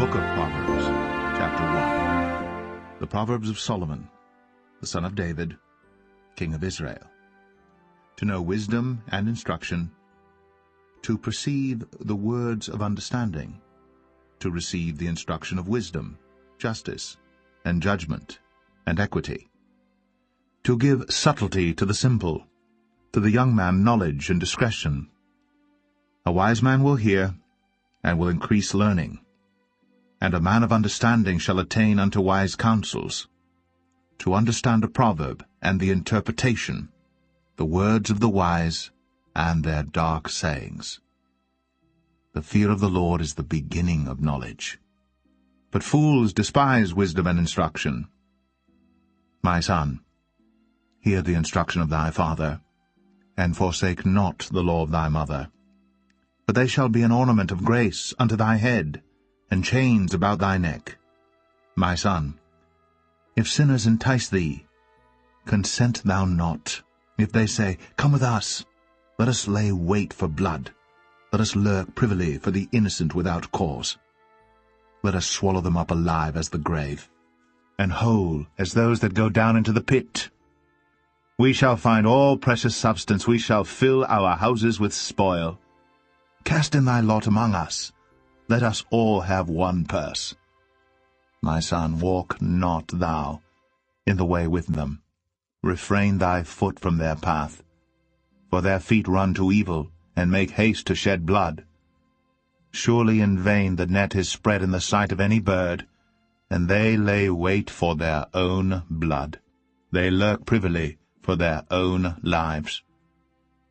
Book of Proverbs, chapter 1. The Proverbs of Solomon, the son of David, king of Israel. To know wisdom and instruction, to perceive the words of understanding, to receive the instruction of wisdom, justice, and judgment, and equity, to give subtlety to the simple, to the young man knowledge and discretion. A wise man will hear, and will increase learning, and a man of understanding shall attain unto wise counsels. To understand a proverb and the interpretation, the words of the wise and their dark sayings. The fear of the Lord is the beginning of knowledge, but fools despise wisdom and instruction. My son, hear the instruction of thy father, and forsake not the law of thy mother. For they shall be an ornament of grace unto thy head, and chains about thy neck. My son, if sinners entice thee, consent thou not. If they say, Come with us, let us lay wait for blood, let us lurk privily for the innocent without cause. Let us swallow them up alive as the grave, and whole as those that go down into the pit. We shall find all precious substance, we shall fill our houses with spoil. Cast in thy lot among us, let us all have one purse. My son, walk not thou in the way with them. Refrain thy foot from their path. For their feet run to evil, and make haste to shed blood. Surely in vain the net is spread in the sight of any bird, and they lay wait for their own blood. They lurk privily for their own lives.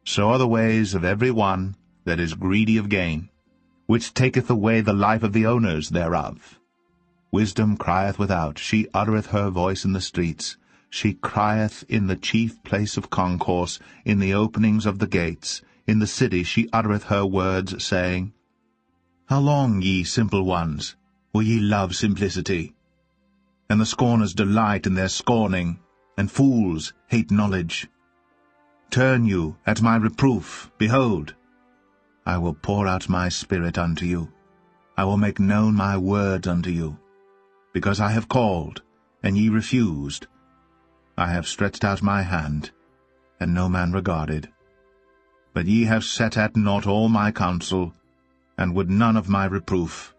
So are the ways of every one that is greedy of gain, which taketh away the life of the owners thereof. Wisdom crieth without, she uttereth her voice in the streets. She crieth in the chief place of concourse, in the openings of the gates. In the city she uttereth her words, saying, How long, ye simple ones, will ye love simplicity? And the scorners delight in their scorning, and fools hate knowledge. Turn you at my reproof, behold, I will pour out my spirit unto you. I will make known my words unto you. Because I have called, and ye refused. I have stretched out my hand, and no man regarded. But ye have set at naught all my counsel, and would none of my reproof.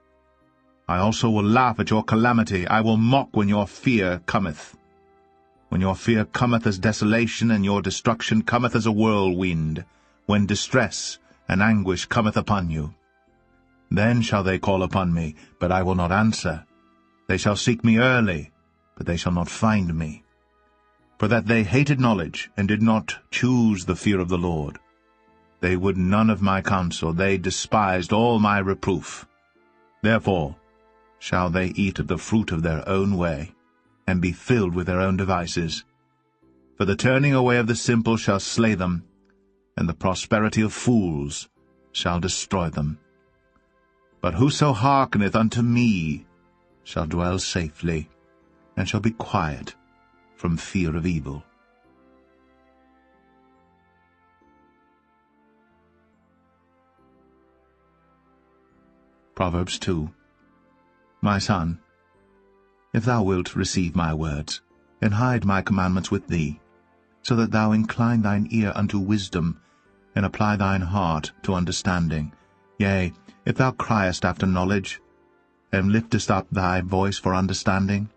I also will laugh at your calamity, I will mock when your fear cometh. When your fear cometh as desolation, and your destruction cometh as a whirlwind, when distress and anguish cometh upon you. Then shall they call upon me, but I will not answer. They shall seek me early, but they shall not find me. For that they hated knowledge, and did not choose the fear of the Lord. They would none of my counsel, they despised all my reproof. Therefore shall they eat of the fruit of their own way, and be filled with their own devices. For the turning away of the simple shall slay them, and the prosperity of fools shall destroy them. But whoso hearkeneth unto me shall dwell safely, and shall be quiet from fear of evil. Proverbs 2. My son, if thou wilt receive my words, and hide my commandments with thee, so that thou incline thine ear unto wisdom, and apply thine heart to understanding, yea, if thou criest after knowledge, and liftest up thy voice for understanding,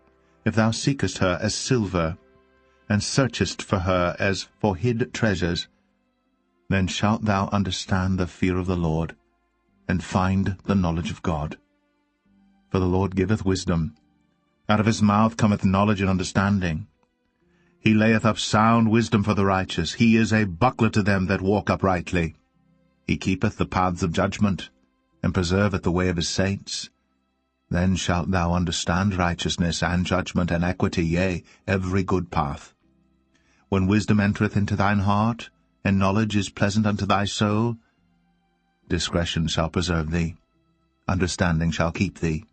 if thou seekest her as silver, and searchest for her as for hid treasures, then shalt thou understand the fear of the Lord, and find the knowledge of God. For the Lord giveth wisdom, out of his mouth cometh knowledge and understanding. He layeth up sound wisdom for the righteous, he is a buckler to them that walk uprightly. He keepeth the paths of judgment, and preserveth the way of his saints. Then shalt thou understand righteousness, and judgment, and equity, yea, every good path. When wisdom entereth into thine heart, and knowledge is pleasant unto thy soul, discretion shall preserve thee, understanding shall keep thee,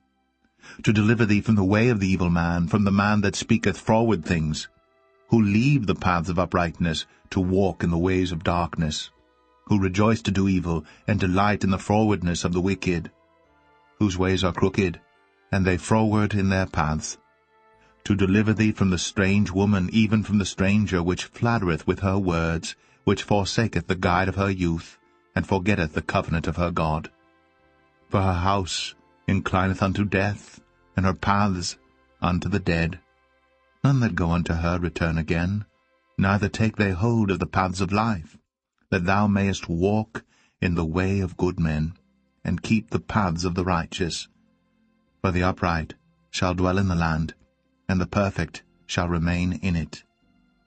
to deliver thee from the way of the evil man, from the man that speaketh froward things, who leave the paths of uprightness to walk in the ways of darkness, who rejoice to do evil, and delight in the frowardness of the wicked, whose ways are crooked, and they froward in their paths. To deliver thee from the strange woman, even from the stranger, which flattereth with her words, which forsaketh the guide of her youth, and forgetteth the covenant of her God. For her house inclineth unto death, and her paths unto the dead. None that go unto her return again, neither take they hold of the paths of life, that thou mayest walk in the way of good men, and keep the paths of the righteous. For the upright shall dwell in the land, and the perfect shall remain in it.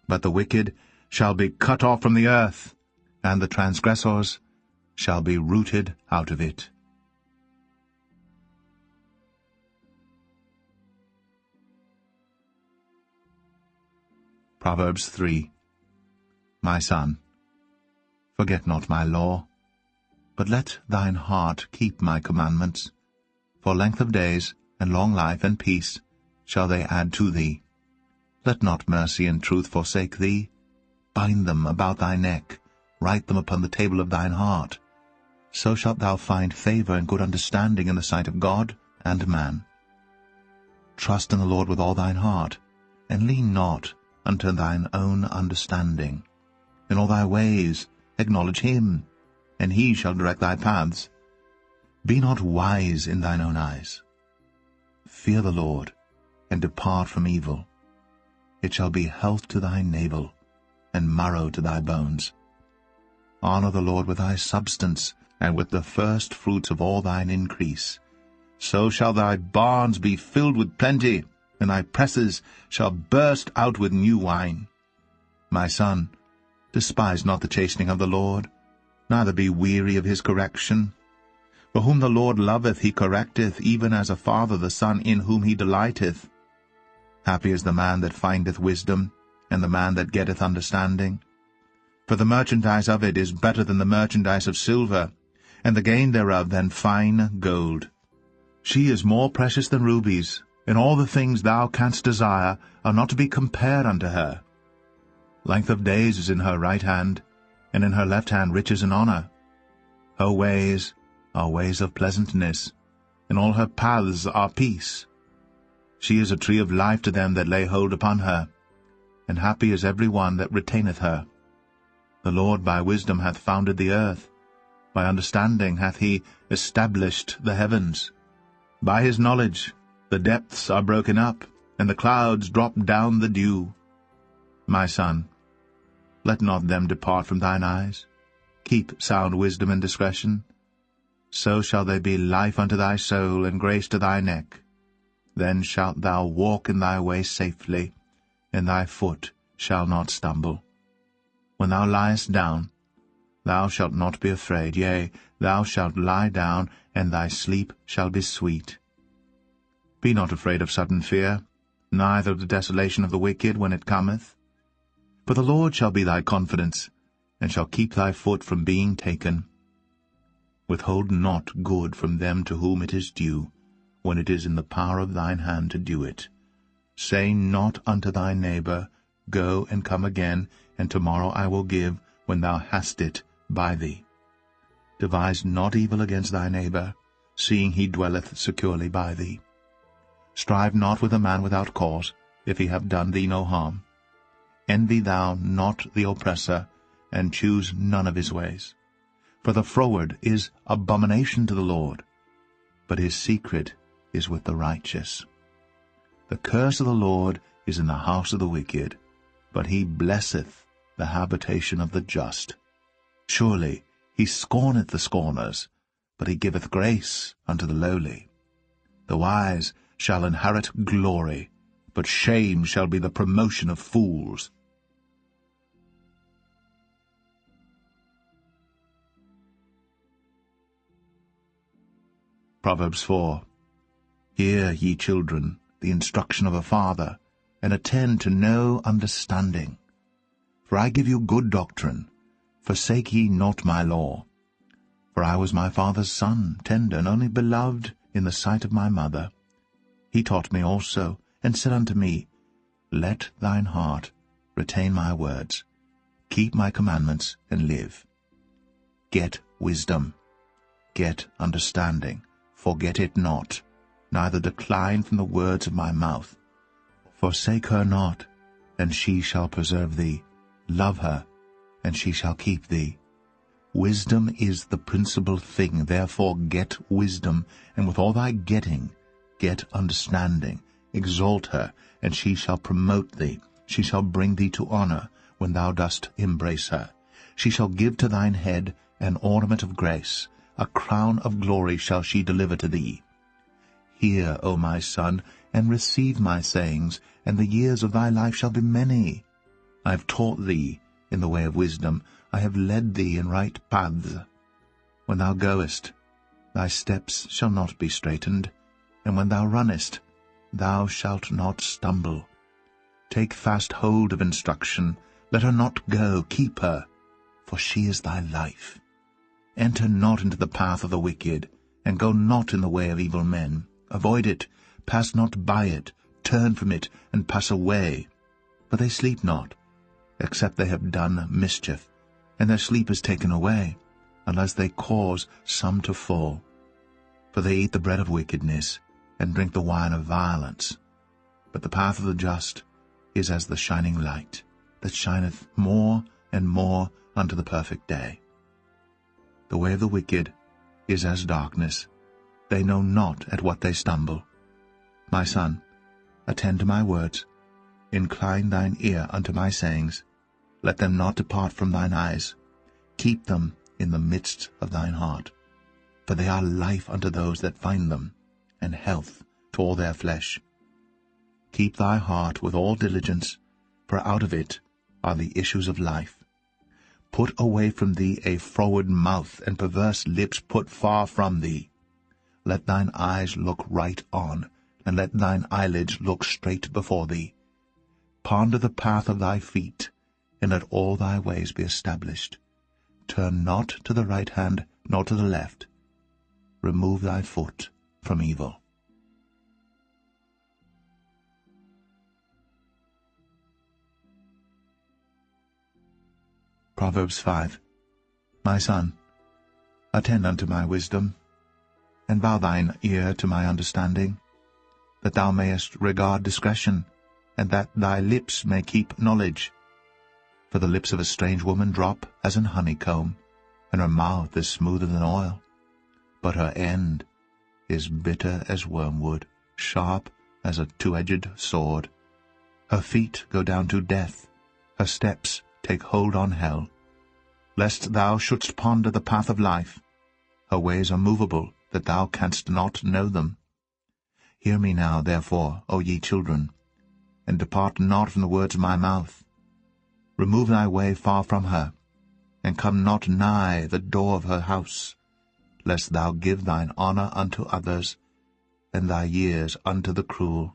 But the wicked shall be cut off from the earth, and the transgressors shall be rooted out of it. Proverbs 3. My son, forget not my law, but let thine heart keep my commandments. For length of days, and long life, and peace shall they add to thee. Let not mercy and truth forsake thee. Bind them about thy neck, write them upon the table of thine heart. So shalt thou find favor and good understanding in the sight of God and man. Trust in the Lord with all thine heart, and lean not unto thine own understanding. In all thy ways acknowledge him, and he shall direct thy paths. Be not wise in thine own eyes. Fear the Lord, and depart from evil. It shall be health to thy navel, and marrow to thy bones. Honor the Lord with thy substance, and with the first fruits of all thine increase. So shall thy barns be filled with plenty, and thy presses shall burst out with new wine. My son, despise not the chastening of the Lord, neither be weary of his correction. For whom the Lord loveth he correcteth, even as a father the son in whom he delighteth. Happy is the man that findeth wisdom, and the man that getteth understanding. For the merchandise of it is better than the merchandise of silver, and the gain thereof than fine gold. She is more precious than rubies, and all the things thou canst desire are not to be compared unto her. Length of days is in her right hand, and in her left hand riches and honor. Her ways are ways of pleasantness, and all her paths are peace. She is a tree of life to them that lay hold upon her, and happy is every one that retaineth her. The Lord by wisdom hath founded the earth, by understanding hath he established the heavens. By his knowledge the depths are broken up, and the clouds drop down the dew. My son, let not them depart from thine eyes. Keep sound wisdom and discretion. So shall they be life unto thy soul, and grace to thy neck. Then shalt thou walk in thy way safely, and thy foot shall not stumble. When thou liest down, thou shalt not be afraid. Yea, thou shalt lie down, and thy sleep shall be sweet. Be not afraid of sudden fear, neither of the desolation of the wicked when it cometh. For the Lord shall be thy confidence, and shall keep thy foot from being taken. Withhold not good from them to whom it is due, when it is in the power of thine hand to do it. Say not unto thy neighbor, Go and come again, and tomorrow I will give, when thou hast it by thee. Devise not evil against thy neighbor, seeing he dwelleth securely by thee. Strive not with a man without cause, if he have done thee no harm. Envy thou not the oppressor, and choose none of his ways. For the froward is abomination to the Lord, but his secret is with the righteous. The curse of the Lord is in the house of the wicked, but he blesseth the habitation of the just. Surely he scorneth the scorners, but he giveth grace unto the lowly. The wise shall inherit glory, but shame shall be the promotion of fools. Proverbs 4. Hear, ye children, the instruction of a father, and attend to know understanding. For I give you good doctrine. Forsake ye not my law. For I was my father's son, tender, and only beloved in the sight of my mother. He taught me also, and said unto me, Let thine heart retain my words. Keep my commandments, and live. Get wisdom. Get understanding. Forget it not, neither decline from the words of my mouth. Forsake her not, and she shall preserve thee. Love her, and she shall keep thee. Wisdom is the principal thing, therefore get wisdom, and with all thy getting, get understanding. Exalt her, and she shall promote thee. She shall bring thee to honor, when thou dost embrace her. She shall give to thine head an ornament of grace, a crown of glory shall she deliver to thee. Hear, O my son, and receive my sayings, and the years of thy life shall be many. I have taught thee in the way of wisdom, I have led thee in right paths. When thou goest, thy steps shall not be straitened, and when thou runnest, thou shalt not stumble. Take fast hold of instruction, let her not go, keep her, for she is thy life. Enter not into the path of the wicked, and go not in the way of evil men. Avoid it, pass not by it, turn from it, and pass away. For they sleep not, except they have done mischief, and their sleep is taken away, unless they cause some to fall. For they eat the bread of wickedness, and drink the wine of violence. But the path of the just is as the shining light, that shineth more and more unto the perfect day. The way of the wicked is as darkness. They know not at what they stumble. My son, attend to my words. Incline thine ear unto my sayings. Let them not depart from thine eyes. Keep them in the midst of thine heart. For they are life unto those that find them, and health to all their flesh. Keep thy heart with all diligence, for out of it are the issues of life. Put away from thee a froward mouth, and perverse lips put far from thee. Let thine eyes look right on, and let thine eyelids look straight before thee. Ponder the path of thy feet, and let all thy ways be established. Turn not to the right hand, nor to the left. Remove thy foot from evil. Proverbs 5. My son, attend unto my wisdom, and bow thine ear to my understanding, that thou mayest regard discretion, and that thy lips may keep knowledge. For the lips of a strange woman drop as an honeycomb, and her mouth is smoother than oil. But her end is bitter as wormwood, sharp as a two-edged sword. Her feet go down to death, her steps take hold on hell. Lest thou shouldst ponder the path of life, her ways are movable, that thou canst not know them. Hear me now, therefore, O ye children, and depart not from the words of my mouth. Remove thy way far from her, and come not nigh the door of her house, lest thou give thine honor unto others, and thy years unto the cruel.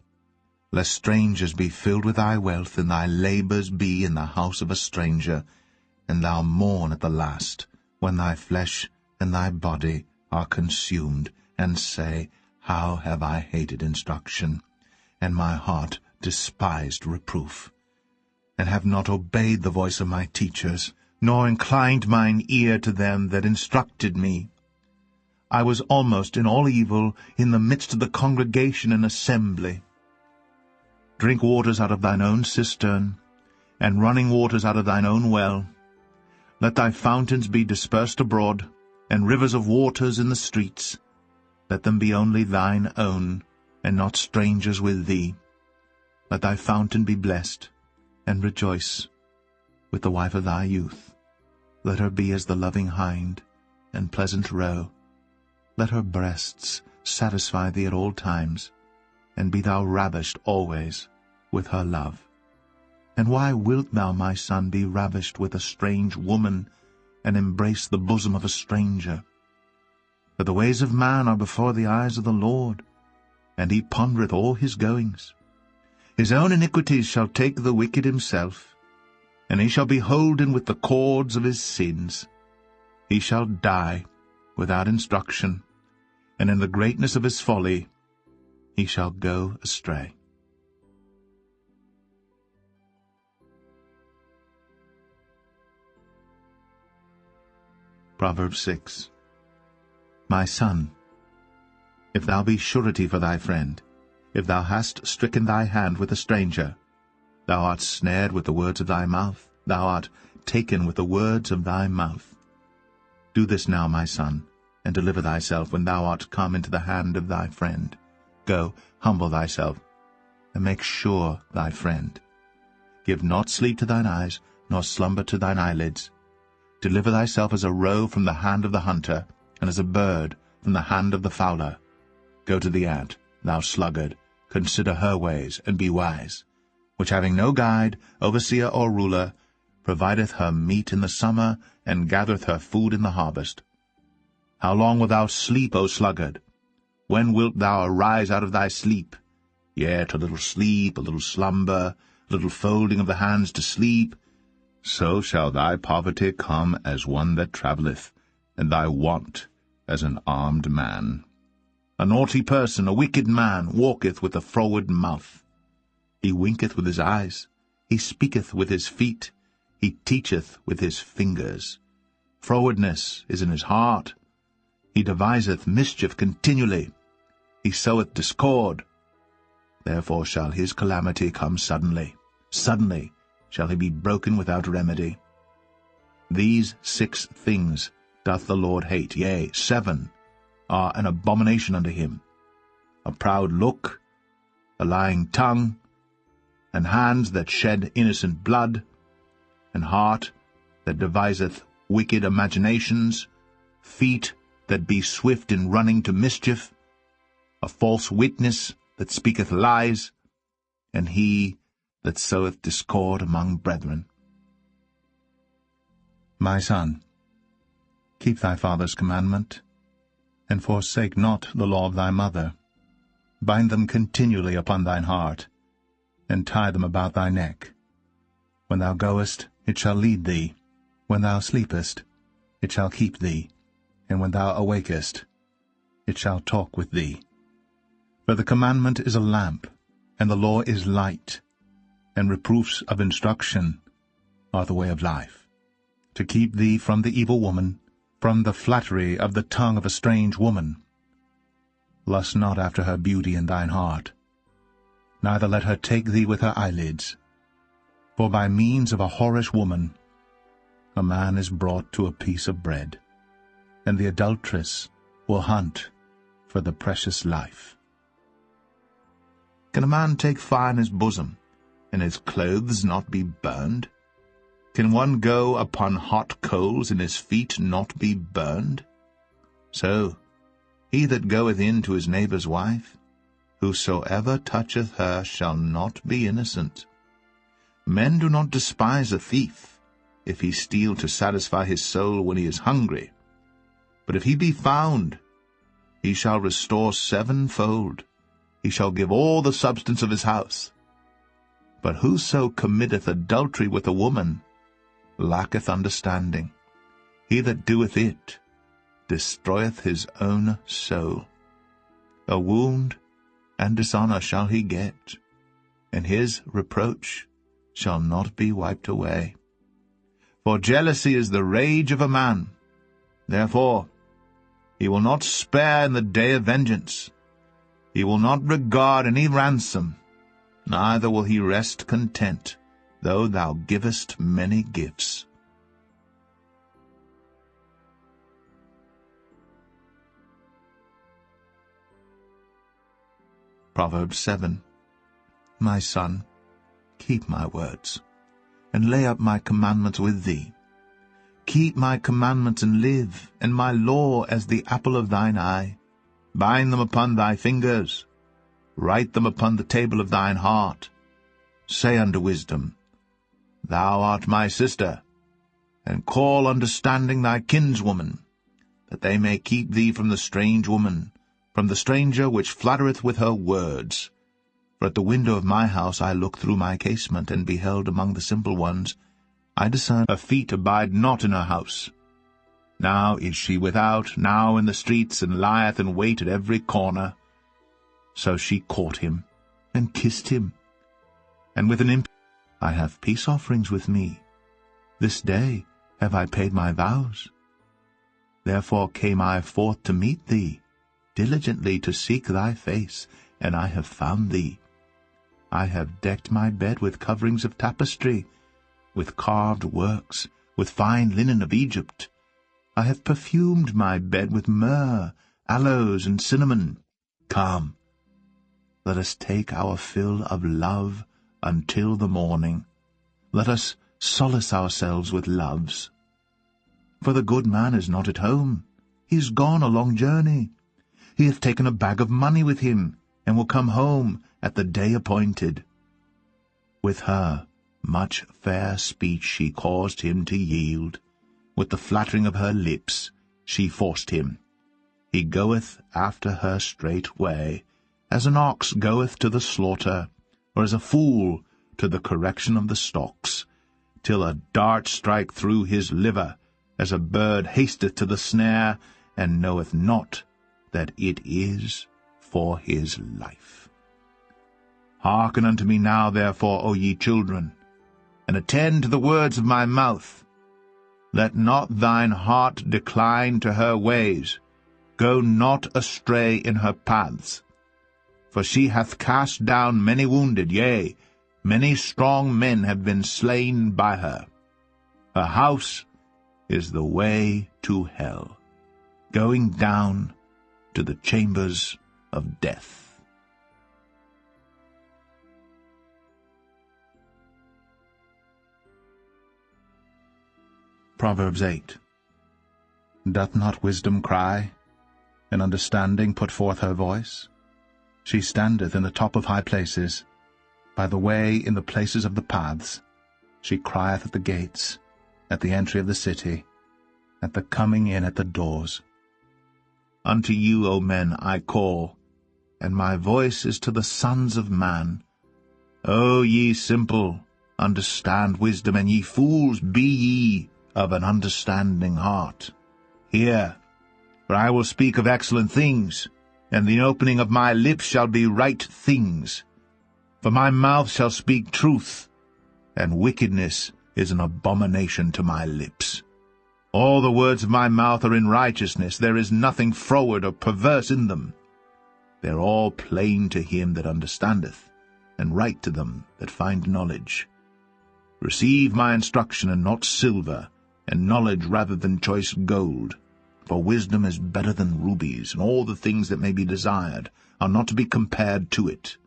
Lest strangers be filled with thy wealth, and thy labors be in the house of a stranger, and thou mourn at the last, when thy flesh and thy body are consumed, and say, How have I hated instruction, and my heart despised reproof, and have not obeyed the voice of my teachers, nor inclined mine ear to them that instructed me. I was almost in all evil in the midst of the congregation and assembly. Drink waters out of thine own cistern, and running waters out of thine own well. Let thy fountains be dispersed abroad, and rivers of waters in the streets. Let them be only thine own, and not strangers with thee. Let thy fountain be blessed, and rejoice with the wife of thy youth. Let her be as the loving hind, and pleasant roe. Let her breasts satisfy thee at all times, and be thou ravished always with her love. And why wilt thou, my son, be ravished with a strange woman, and embrace the bosom of a stranger? For the ways of man are before the eyes of the Lord, and he pondereth all his goings. His own iniquities shall take the wicked himself, and he shall be holden with the cords of his sins. He shall die without instruction, and in the greatness of his folly he shall go astray. Proverbs 6. My son, if thou be surety for thy friend, if thou hast stricken thy hand with a stranger, thou art snared with the words of thy mouth, thou art taken with the words of thy mouth. Do this now, my son, and deliver thyself when thou art come into the hand of thy friend. Go, humble thyself, and make sure thy friend. Give not sleep to thine eyes, nor slumber to thine eyelids. Deliver thyself as a roe from the hand of the hunter, and as a bird from the hand of the fowler. Go to the ant, thou sluggard, consider her ways, and be wise, which having no guide, overseer, or ruler, provideth her meat in the summer, and gathereth her food in the harvest. How long wilt thou sleep, O sluggard? When wilt thou arise out of thy sleep? Yet a little sleep, a little slumber, a little folding of the hands to sleep. So shall thy poverty come as one that travelleth, and thy want as an armed man. A naughty person, a wicked man, walketh with a froward mouth. He winketh with his eyes, he speaketh with his feet, he teacheth with his fingers. Frowardness is in his heart. He deviseth mischief continually. He soweth discord. Therefore shall his calamity come suddenly. Suddenly shall he be broken without remedy. These 6 things doth the Lord hate, yea, 7 are an abomination unto him: a proud look, a lying tongue, and hands that shed innocent blood, and heart that deviseth wicked imaginations, feet that be swift in running to mischief, a false witness that speaketh lies, and he that soweth discord among brethren. My son, keep thy father's commandment, and forsake not the law of thy mother. Bind them continually upon thine heart, and tie them about thy neck. When thou goest, it shall lead thee. When thou sleepest, it shall keep thee. And when thou awakest, it shall talk with thee. For the commandment is a lamp, and the law is light, and reproofs of instruction are the way of life, to keep thee from the evil woman, from the flattery of the tongue of a strange woman. Lust not after her beauty in thine heart, neither let her take thee with her eyelids. For by means of a whorish woman a man is brought to a piece of bread, and the adulteress will hunt for the precious life. Can a man take fire in his bosom, and his clothes not be burned? Can one go upon hot coals, and his feet not be burned? So, he that goeth in to his neighbour's wife, whosoever toucheth her shall not be innocent. Men do not despise a thief, if he steal to satisfy his soul when he is hungry. But if he be found, he shall restore 7-fold. He shall give all the substance of his house. But whoso committeth adultery with a woman lacketh understanding. He that doeth it destroyeth his own soul. A wound and dishonour shall he get, and his reproach shall not be wiped away. For jealousy is the rage of a man. Therefore he will not spare in the day of vengeance. He will not regard any ransom, neither will he rest content, though thou givest many gifts. Proverbs 7. My son, keep my words, and lay up my commandments with thee. Keep my commandments and live, and my law as the apple of thine eye. Bind them upon thy fingers, write them upon the table of thine heart. Say unto wisdom, Thou art my sister, and call understanding thy kinswoman, that they may keep thee from the strange woman, from the stranger which flattereth with her words. For at the window of my house I looked through my casement, and beheld among the simple ones. I discerned her feet abide not in her house. Now is she without, now in the streets, and lieth in wait at every corner. So she caught him, and kissed him, and with an I have peace offerings with me. This day have I paid my vows. Therefore came I forth to meet thee, diligently to seek thy face, and I have found thee. I have decked my bed with coverings of tapestry, with carved works, with fine linen of Egypt. I have perfumed my bed with myrrh, aloes, and cinnamon. Come, let us take our fill of love until the morning. Let us solace ourselves with loves. For the good man is not at home. He is gone a long journey. He hath taken a bag of money with him, and will come home at the day appointed. With her much fair speech she caused him to yield. With the flattering of her lips she forced him. He goeth after her straightway, as an ox goeth to the slaughter, or as a fool to the correction of the stocks, till a dart strike through his liver, as a bird hasteth to the snare, and knoweth not that it is for his life. Hearken unto me now, therefore, O ye children, and attend to the words of my mouth. Let not thine heart decline to her ways. Go not astray in her paths. For she hath cast down many wounded, yea, many strong men have been slain by her. Her house is the way to hell, going down to the chambers of death. Proverbs 8. Doth not wisdom cry, and understanding put forth her voice? She standeth in the top of high places, by the way in the places of the paths. She crieth at the gates, at the entry of the city, at the coming in at the doors. Unto you, O men, I call, and my voice is to the sons of man. O ye simple, understand wisdom, and ye fools, be ye of an understanding heart. Hear, for I will speak of excellent things, and the opening of my lips shall be right things. For my mouth shall speak truth, and wickedness is an abomination to my lips. All the words of my mouth are in righteousness. There is nothing froward or perverse in them. They are all plain to him that understandeth, and right to them that find knowledge. Receive my instruction, and not silver, and knowledge rather than choice gold. For wisdom is better than rubies, and all the things that may be desired are not to be compared to it.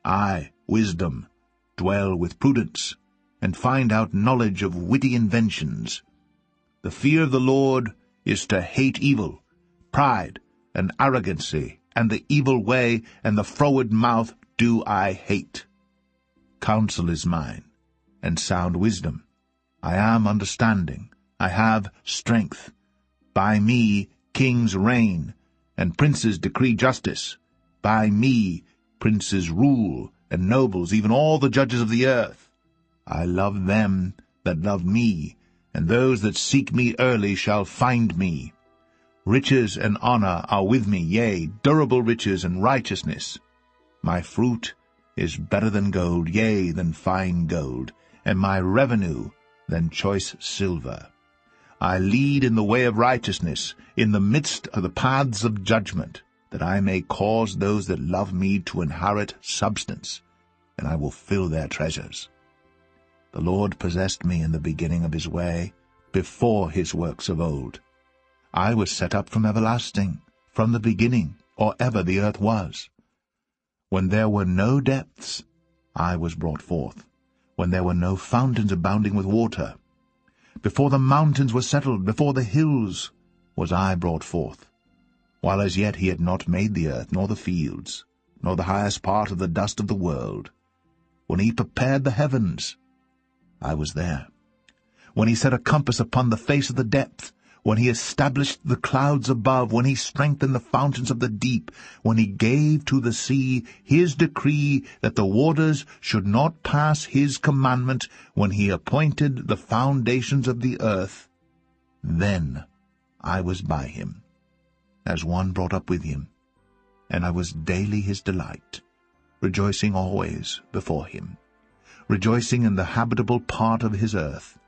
I, wisdom, dwell with prudence, and find out knowledge of witty inventions. The fear of the Lord is to hate evil, pride, and arrogancy, and the evil way, and the froward mouth do I hate. Counsel is mine, and sound wisdom. I am understanding, I have strength. By me kings reign, and princes decree justice. By me princes rule, and nobles, even all the judges of the earth. I love them that love me, and those that seek me early shall find me. Riches and honor are with me, yea, durable riches and righteousness. My fruit is better than gold, yea, than fine gold, and my revenue than choice silver. I lead in the way of righteousness, in the midst of the paths of judgment, that I may cause those that love me to inherit substance, and I will fill their treasures. The Lord possessed me in the beginning of his way, before his works of old. I was set up from everlasting, from the beginning, or ever the earth was. When there were no depths, I was brought forth, when there were no fountains abounding with water. Before the mountains were settled, before the hills, was I brought forth. While as yet he had not made the earth, nor the fields, nor the highest part of the dust of the world. When he prepared the heavens, I was there. When he set a compass upon the face of the depth, when he established the clouds above, when he strengthened the fountains of the deep, when he gave to the sea his decree that the waters should not pass his commandment, when he appointed the foundations of the earth, then I was by him, as one brought up with him, and I was daily his delight, rejoicing always before him, rejoicing in the habitable part of his earth,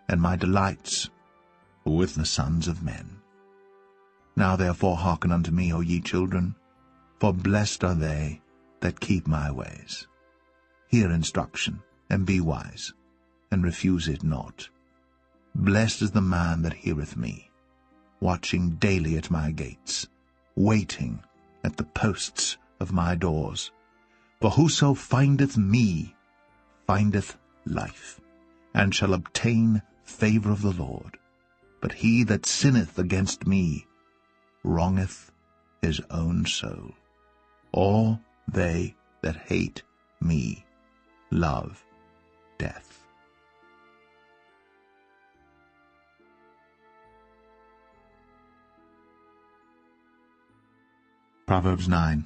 and my delights with the sons of men. Now therefore hearken unto me, O ye children, for blessed are they that keep my ways. Hear instruction, and be wise, and refuse it not. Blessed is the man that heareth me, watching daily at my gates, waiting at the posts of my doors. For whoso findeth me findeth life, and shall obtain favor of the Lord. But he that sinneth against me wrongeth his own soul. All they that hate me love death. Proverbs 9.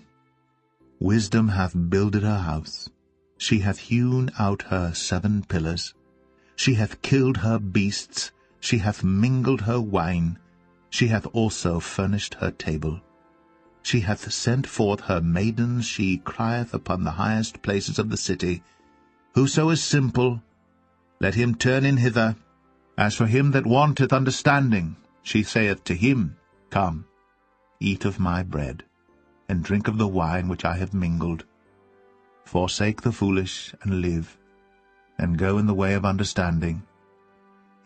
Wisdom hath builded her house. She hath hewn out her 7 pillars. She hath killed her beasts. She hath mingled her wine. She hath also furnished her table. She hath sent forth her maidens. She crieth upon the highest places of the city. Whoso is simple, let him turn in hither. As for him that wanteth understanding, she saith to him, Come, eat of my bread, and drink of the wine which I have mingled. Forsake the foolish, and live, and go in the way of understanding.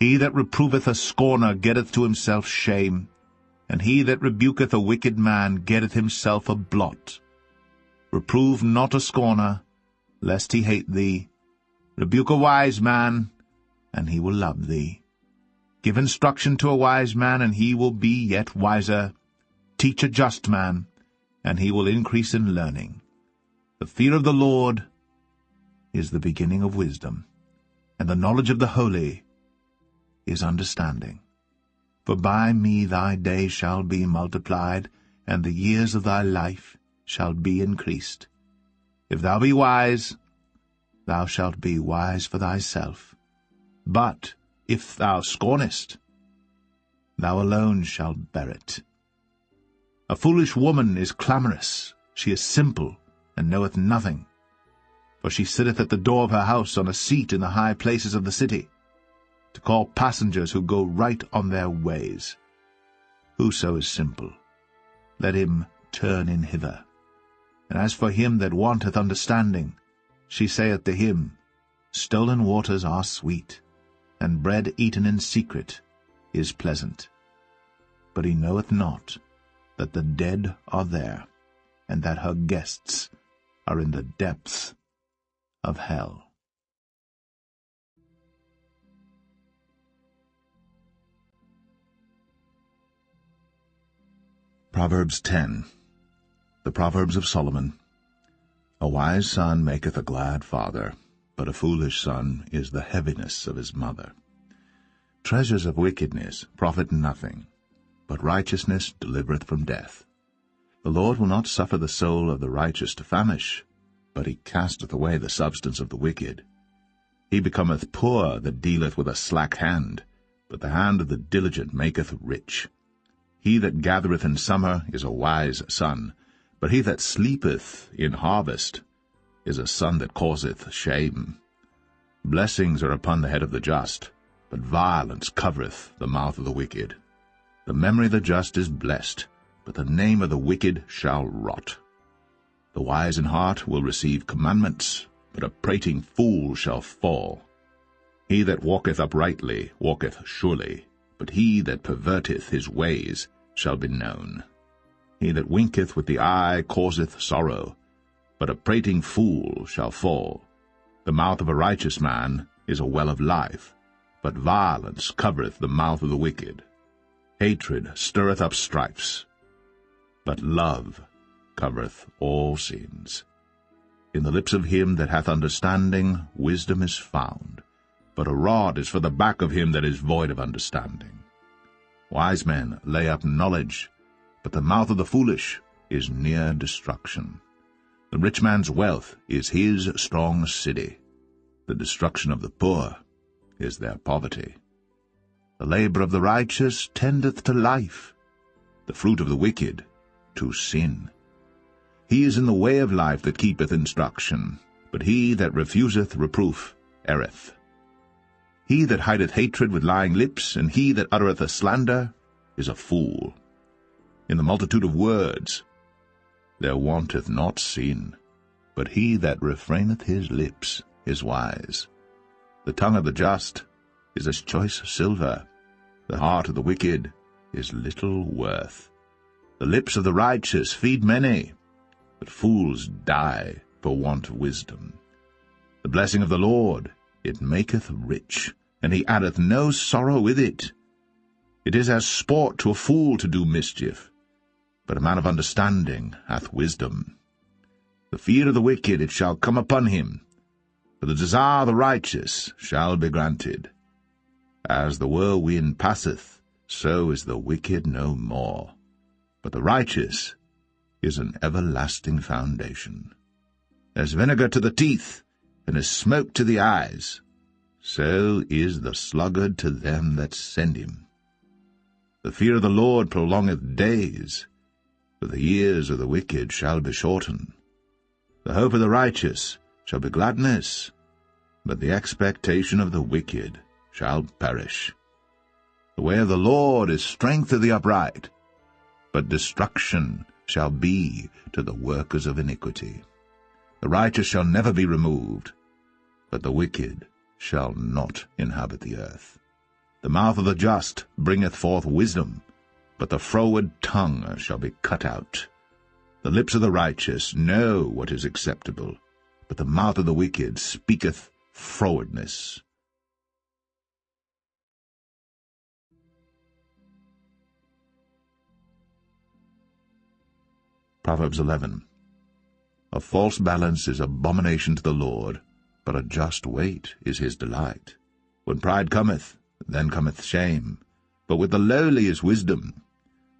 He that reproveth a scorner getteth to himself shame, and he that rebuketh a wicked man getteth himself a blot. Reprove not a scorner, lest he hate thee. Rebuke a wise man, and he will love thee. Give instruction to a wise man, and he will be yet wiser. Teach a just man, and he will increase in learning. The fear of the Lord is the beginning of wisdom, and the knowledge of the holy is understanding. For by me thy days shall be multiplied, and the years of thy life shall be increased. If thou be wise, thou shalt be wise for thyself. But if thou scornest, thou alone shalt bear it. A foolish woman is clamorous, she is simple, and knoweth nothing. For she sitteth at the door of her house on a seat in the high places of the city, to call passengers who go right on their ways. Whoso is simple, let him turn in hither. And as for him that wanteth understanding, she saith to him, Stolen waters are sweet, and bread eaten in secret is pleasant. But he knoweth not that the dead are there, and that her guests are in the depths of hell. Proverbs 10. The Proverbs of Solomon. A wise son maketh a glad father, but a foolish son is the heaviness of his mother. Treasures of wickedness profit nothing, but righteousness delivereth from death. The Lord will not suffer the soul of the righteous to famish, but he casteth away the substance of the wicked. He becometh poor that dealeth with a slack hand, but the hand of the diligent maketh rich. He that gathereth in summer is a wise son, but he that sleepeth in harvest is a son that causeth shame. Blessings are upon the head of the just, but violence covereth the mouth of the wicked. The memory of the just is blessed, but the name of the wicked shall rot. The wise in heart will receive commandments, but a prating fool shall fall. He that walketh uprightly walketh surely, but he that perverteth his ways shall be known. He that winketh with the eye causeth sorrow, but a prating fool shall fall. The mouth of a righteous man is a well of life, but violence covereth the mouth of the wicked. Hatred stirreth up strifes, but love covereth all sins. In the lips of him that hath understanding wisdom is found, but a rod is for the back of him that is void of understanding. Wise men lay up knowledge, but the mouth of the foolish is near destruction. The rich man's wealth is his strong city. The destruction of the poor is their poverty. The labor of the righteous tendeth to life, the fruit of the wicked to sin. He is in the way of life that keepeth instruction, but he that refuseth reproof erreth. He that hideth hatred with lying lips, and he that uttereth a slander, is a fool. in the multitude of words. There wanteth not sin, but he that refraineth his lips is wise. The tongue of the just is as choice silver, the heart of the wicked is little worth. The lips of the righteous feed many, but fools die for want of wisdom. The blessing of the Lord, it maketh rich, and he addeth no sorrow with it. It is as sport to a fool to do mischief, but a man of understanding hath wisdom. The fear of the wicked it shall come upon him, for the desire of the righteous shall be granted. As the whirlwind passeth, so is the wicked no more, but the righteous is an everlasting foundation. As vinegar to the teeth, and as smoke to the eyes, so is the sluggard to them that send him. The fear of the Lord prolongeth days, but the years of the wicked shall be shortened. The hope of the righteous shall be gladness, but the expectation of the wicked shall perish. The way of the Lord is strength to the upright, but destruction shall be to the workers of iniquity. The righteous shall never be removed, but the wicked shall not inhabit the earth. The mouth of the just bringeth forth wisdom, but the froward tongue shall be cut out. The lips of the righteous know what is acceptable, but the mouth of the wicked speaketh frowardness. Proverbs 11. A false balance is abomination to the Lord, but a just weight is his delight. When pride cometh, then cometh shame, but with the lowly is wisdom.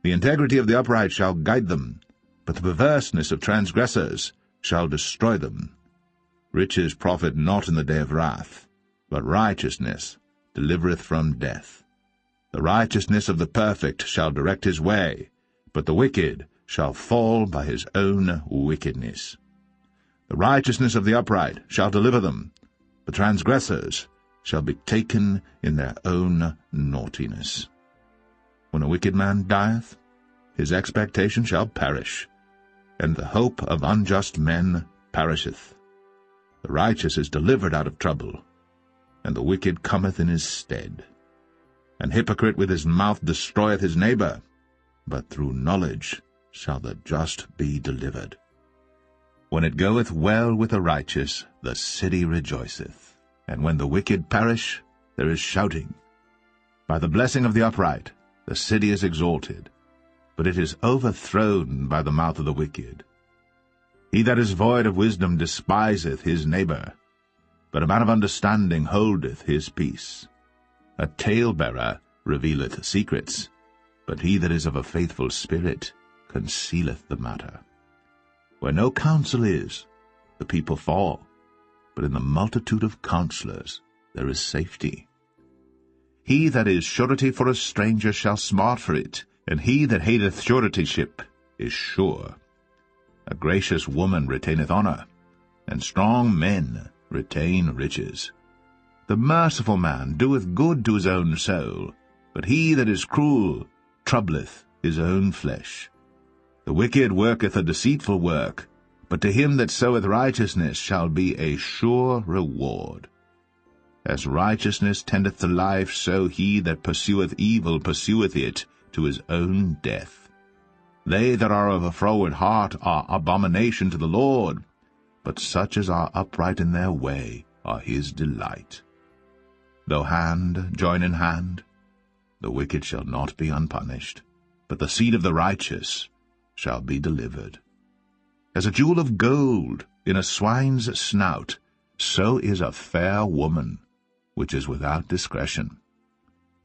The integrity of the upright shall guide them, but the perverseness of transgressors shall destroy them. Riches profit not in the day of wrath, but righteousness delivereth from death. The righteousness of the perfect shall direct his way, but the wicked shall fall by his own wickedness. The righteousness of the upright shall deliver them, but transgressors shall be taken in their own naughtiness. When a wicked man dieth, his expectation shall perish, and the hope of unjust men perisheth. The righteous is delivered out of trouble, and the wicked cometh in his stead. An hypocrite with his mouth destroyeth his neighbor, but through knowledge shall the just be delivered. When it goeth well with the righteous, the city rejoiceth, and when the wicked perish, there is shouting. By the blessing of the upright the city is exalted, but it is overthrown by the mouth of the wicked. He that is void of wisdom despiseth his neighbor, but a man of understanding holdeth his peace. A talebearer revealeth secrets, but he that is of a faithful spirit concealeth the matter. Where no counsel is, the people fall, but in the multitude of counselors there is safety. He that is surety for a stranger shall smart for it, and he that hateth suretyship is sure. A gracious woman retaineth honor, and strong men retain riches. The merciful man doeth good to his own soul, but he that is cruel troubleth his own flesh. The wicked worketh a deceitful work, but to him that soweth righteousness shall be a sure reward. As righteousness tendeth to life, so he that pursueth evil pursueth it to his own death. They that are of a froward heart are abomination to the Lord, but such as are upright in their way are his delight. Though hand join in hand, the wicked shall not be unpunished, but the seed of the righteous shall be delivered. As a jewel of gold in a swine's snout, so is a fair woman, which is without discretion.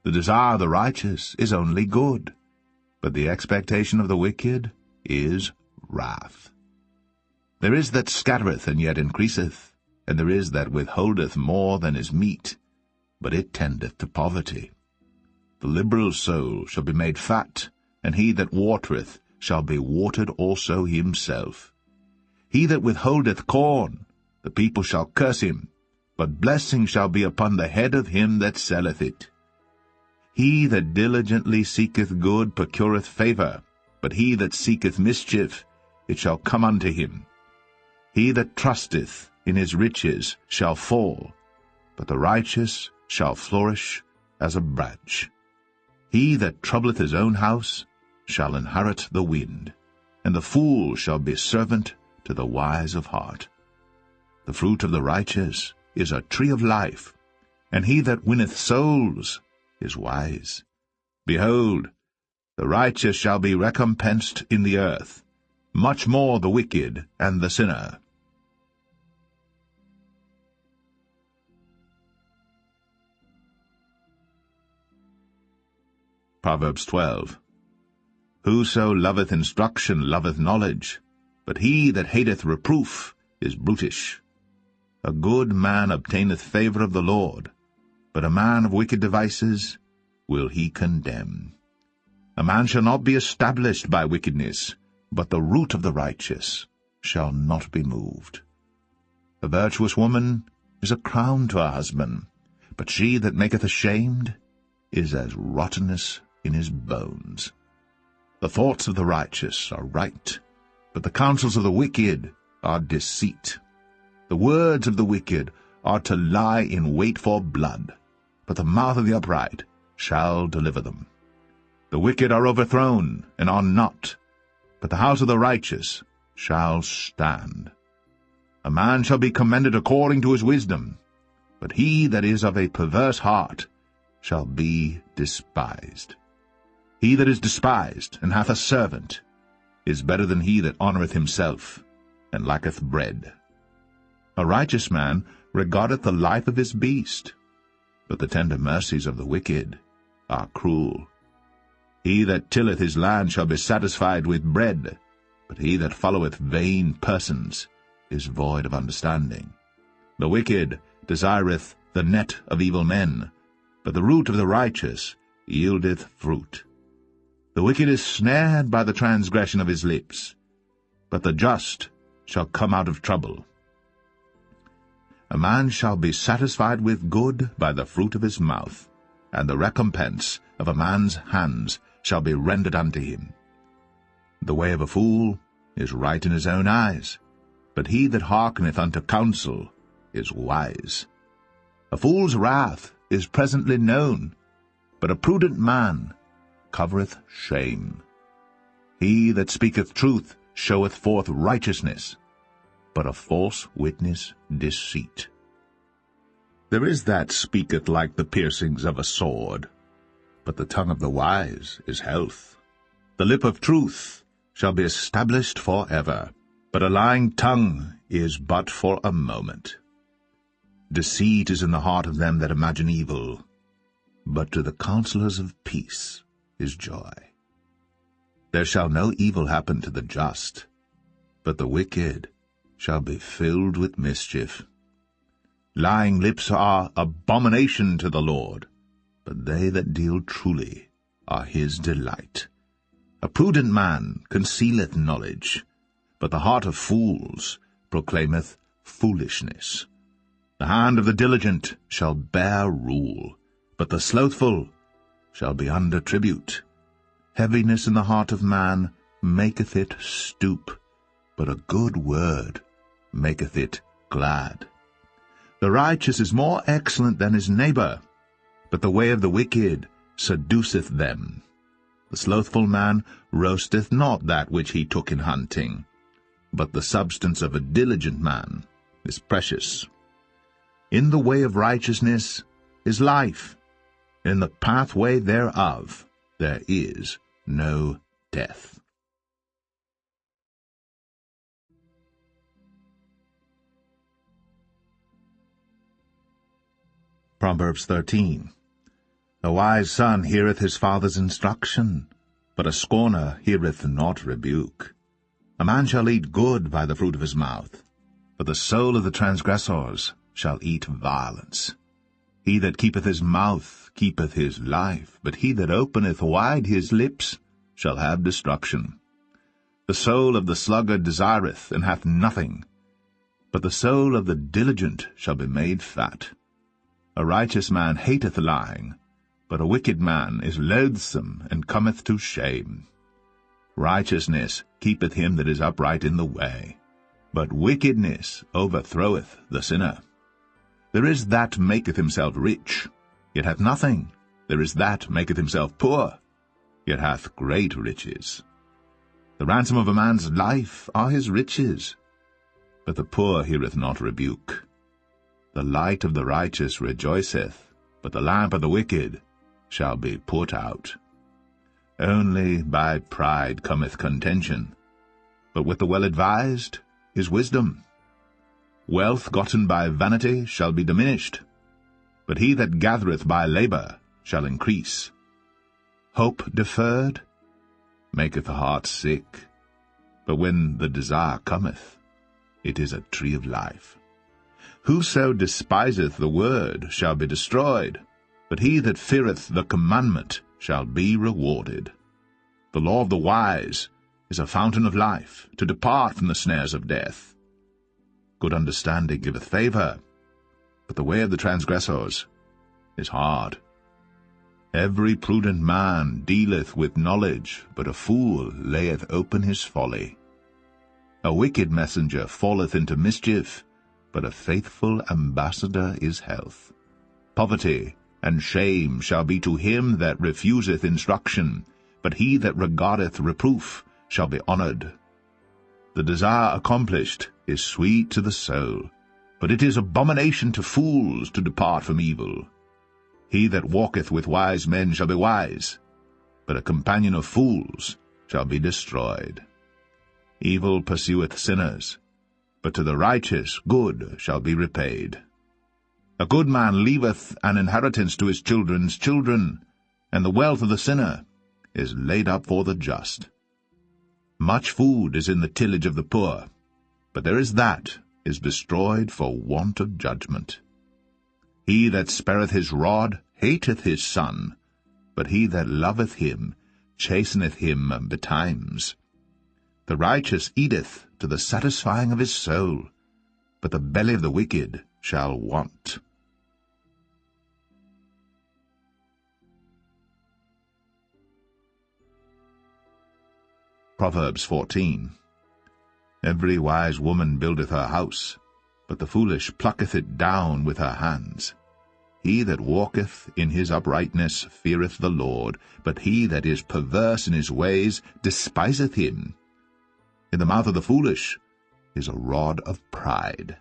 The desire of the righteous is only good, but the expectation of the wicked is wrath. There is that scattereth and yet increaseth, and there is that withholdeth more than is meet, but it tendeth to poverty. The liberal soul shall be made fat, and he that watereth shall be watered also himself. He that withholdeth corn, the people shall curse him, but blessing shall be upon the head of him that selleth it. He that diligently seeketh good procureth favor, but he that seeketh mischief, it shall come unto him. He that trusteth in his riches shall fall, but the righteous shall flourish as a branch. He that troubleth his own house shall inherit the wind, and the fool shall be servant to the wise of heart. The fruit of the righteous is a tree of life, and he that winneth souls is wise. Behold, the righteous shall be recompensed in the earth, much more the wicked and the sinner. Proverbs 12. Whoso loveth instruction loveth knowledge, but he that hateth reproof is brutish. A good man obtaineth favour of the Lord, but a man of wicked devices will he condemn. A man shall not be established by wickedness, but the root of the righteous shall not be moved. A virtuous woman is a crown to her husband, but she that maketh ashamed is as rottenness in his bones. The thoughts of the righteous are right, but the counsels of the wicked are deceit. The words of the wicked are to lie in wait for blood, but the mouth of the upright shall deliver them. The wicked are overthrown and are not, but the house of the righteous shall stand. A man shall be commended according to his wisdom, but he that is of a perverse heart shall be despised. He that is despised and hath a servant is better than he that honoureth himself and lacketh bread. A righteous man regardeth the life of his beast, but the tender mercies of the wicked are cruel. He that tilleth his land shall be satisfied with bread, but he that followeth vain persons is void of understanding. The wicked desireth the net of evil men, but the root of the righteous yieldeth fruit. The wicked is snared by the transgression of his lips, but the just shall come out of trouble. A man shall be satisfied with good by the fruit of his mouth, and the recompense of a man's hands shall be rendered unto him. The way of a fool is right in his own eyes, but he that hearkeneth unto counsel is wise. A fool's wrath is presently known, but a prudent man covereth shame. He that speaketh truth showeth forth righteousness, but a false witness deceit. There is that speaketh like the piercings of a sword, but the tongue of the wise is health. The lip of truth shall be established for ever, but a lying tongue is but for a moment. Deceit is in the heart of them that imagine evil, but to the counselors of peace is joy. There shall no evil happen to the just, but the wicked shall be filled with mischief. Lying lips are abomination to the Lord, but they that deal truly are his delight. A prudent man concealeth knowledge, but the heart of fools proclaimeth foolishness. The hand of the diligent shall bear rule, but the slothful shall be under tribute. Heaviness in the heart of man maketh it stoop, but a good word maketh it glad. The righteous is more excellent than his neighbour, but the way of the wicked seduceth them. The slothful man roasteth not that which he took in hunting, but the substance of a diligent man is precious. In the way of righteousness is life, in the pathway thereof there is no death. Proverbs 13. A wise son heareth his father's instruction, but a scorner heareth not rebuke. A man shall eat good by the fruit of his mouth, but the soul of the transgressors shall eat violence. He that keepeth his mouth keepeth his life, but he that openeth wide his lips shall have destruction. The soul of the sluggard desireth, and hath nothing, but the soul of the diligent shall be made fat. A righteous man hateth lying, but a wicked man is loathsome and cometh to shame. Righteousness keepeth him that is upright in the way, but wickedness overthroweth the sinner. There is that maketh himself rich, yet hath nothing. There is that maketh himself poor, yet hath great riches. The ransom of a man's life are his riches, but the poor heareth not rebuke. The light of the righteous rejoiceth, but the lamp of the wicked shall be put out. Only by pride cometh contention, but with the well-advised is wisdom. Wealth gotten by vanity shall be diminished, but he that gathereth by labor shall increase. Hope deferred maketh the heart sick, but when the desire cometh, it is a tree of life. Whoso despiseth the word shall be destroyed, but he that feareth the commandment shall be rewarded. The law of the wise is a fountain of life, to depart from the snares of death. Good understanding giveth favor, but the way of the transgressors is hard. Every prudent man dealeth with knowledge, but a fool layeth open his folly. A wicked messenger falleth into mischief, but a faithful ambassador is health. Poverty and shame shall be to him that refuseth instruction, but he that regardeth reproof shall be honored. The desire accomplished is sweet to the soul, but it is abomination to fools to depart from evil. He that walketh with wise men shall be wise, but a companion of fools shall be destroyed. Evil pursueth sinners, but to the righteous good shall be repaid. A good man leaveth an inheritance to his children's children, and the wealth of the sinner is laid up for the just. Much food is in the tillage of the poor, but there is that is destroyed for want of judgment. He that spareth his rod hateth his son, but he that loveth him chasteneth him betimes. The righteous eateth to the satisfying of his soul, but the belly of the wicked shall want. Proverbs 14. Every wise woman buildeth her house, but the foolish plucketh it down with her hands. He that walketh in his uprightness feareth the Lord, but he that is perverse in his ways despiseth him. In the mouth of the foolish is a rod of pride,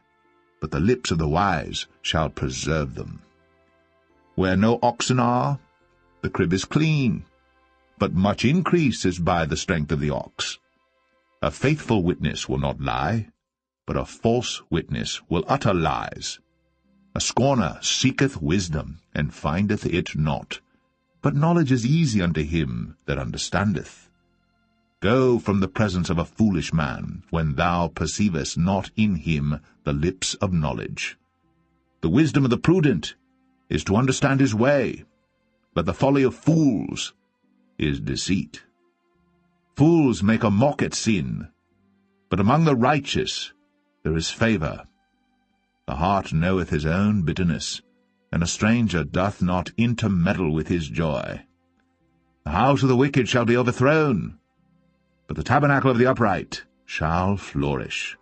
but the lips of the wise shall preserve them. Where no oxen are, the crib is clean, but much increase is by the strength of the ox. A faithful witness will not lie, but a false witness will utter lies. A scorner seeketh wisdom, and findeth it not, but knowledge is easy unto him that understandeth. Go from the presence of a foolish man, when thou perceivest not in him the lips of knowledge. The wisdom of the prudent is to understand his way, but the folly of fools is deceit. Fools make a mock at sin, but among the righteous there is favor. The heart knoweth his own bitterness, and a stranger doth not intermeddle with his joy. The house of the wicked shall be overthrown, but the tabernacle of the upright shall flourish.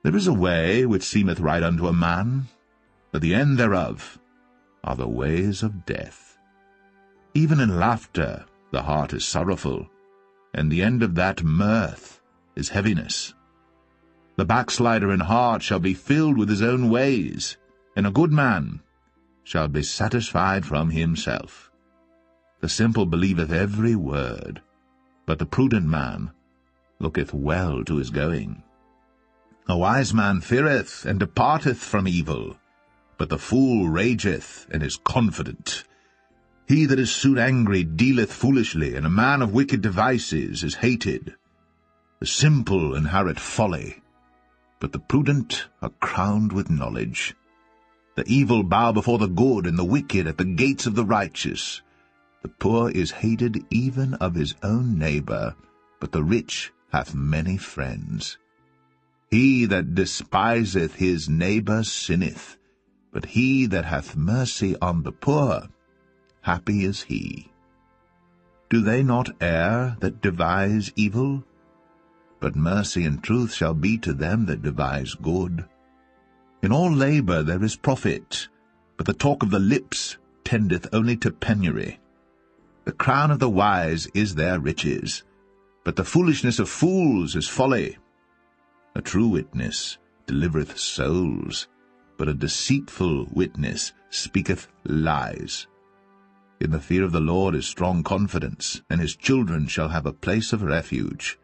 There is a way which seemeth right unto a man, but the end thereof are the ways of death. Even in laughter the heart is sorrowful, and the end of that mirth is heaviness. The backslider in heart shall be filled with his own ways, and a good man shall be satisfied from himself. The simple believeth every word, but the prudent man looketh well to his going. A wise man feareth and departeth from evil, but the fool rageth and is confident. He that is soon angry dealeth foolishly, and a man of wicked devices is hated. The simple inherit folly, but the prudent are crowned with knowledge. The evil bow before the good, and the wicked at the gates of the righteous. The poor is hated even of his own neighbor, but the rich hath many friends. He that despiseth his neighbor sinneth, but he that hath mercy on the poor, happy is he. Do they not err that devise evil? But mercy and truth shall be to them that devise good. In all labor there is profit, but the talk of the lips tendeth only to penury. The crown of the wise is their riches, but the foolishness of fools is folly. A true witness delivereth souls, but a deceitful witness speaketh lies. In the fear of the Lord is strong confidence, and his children shall have a place of refuge.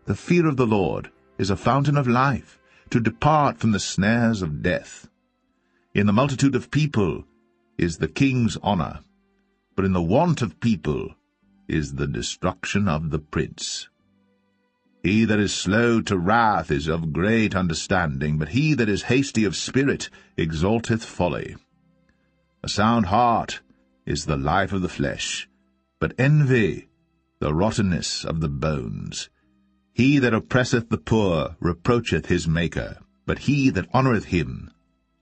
The fear of the Lord is a fountain of life, to depart from the snares of death. In the multitude of people is the king's honor, but in the want of people is the destruction of the prince. He that is slow to wrath is of great understanding, but he that is hasty of spirit exalteth folly. A sound heart is the life of the flesh, but envy the rottenness of the bones. He that oppresseth the poor reproacheth his Maker, but he that honoureth him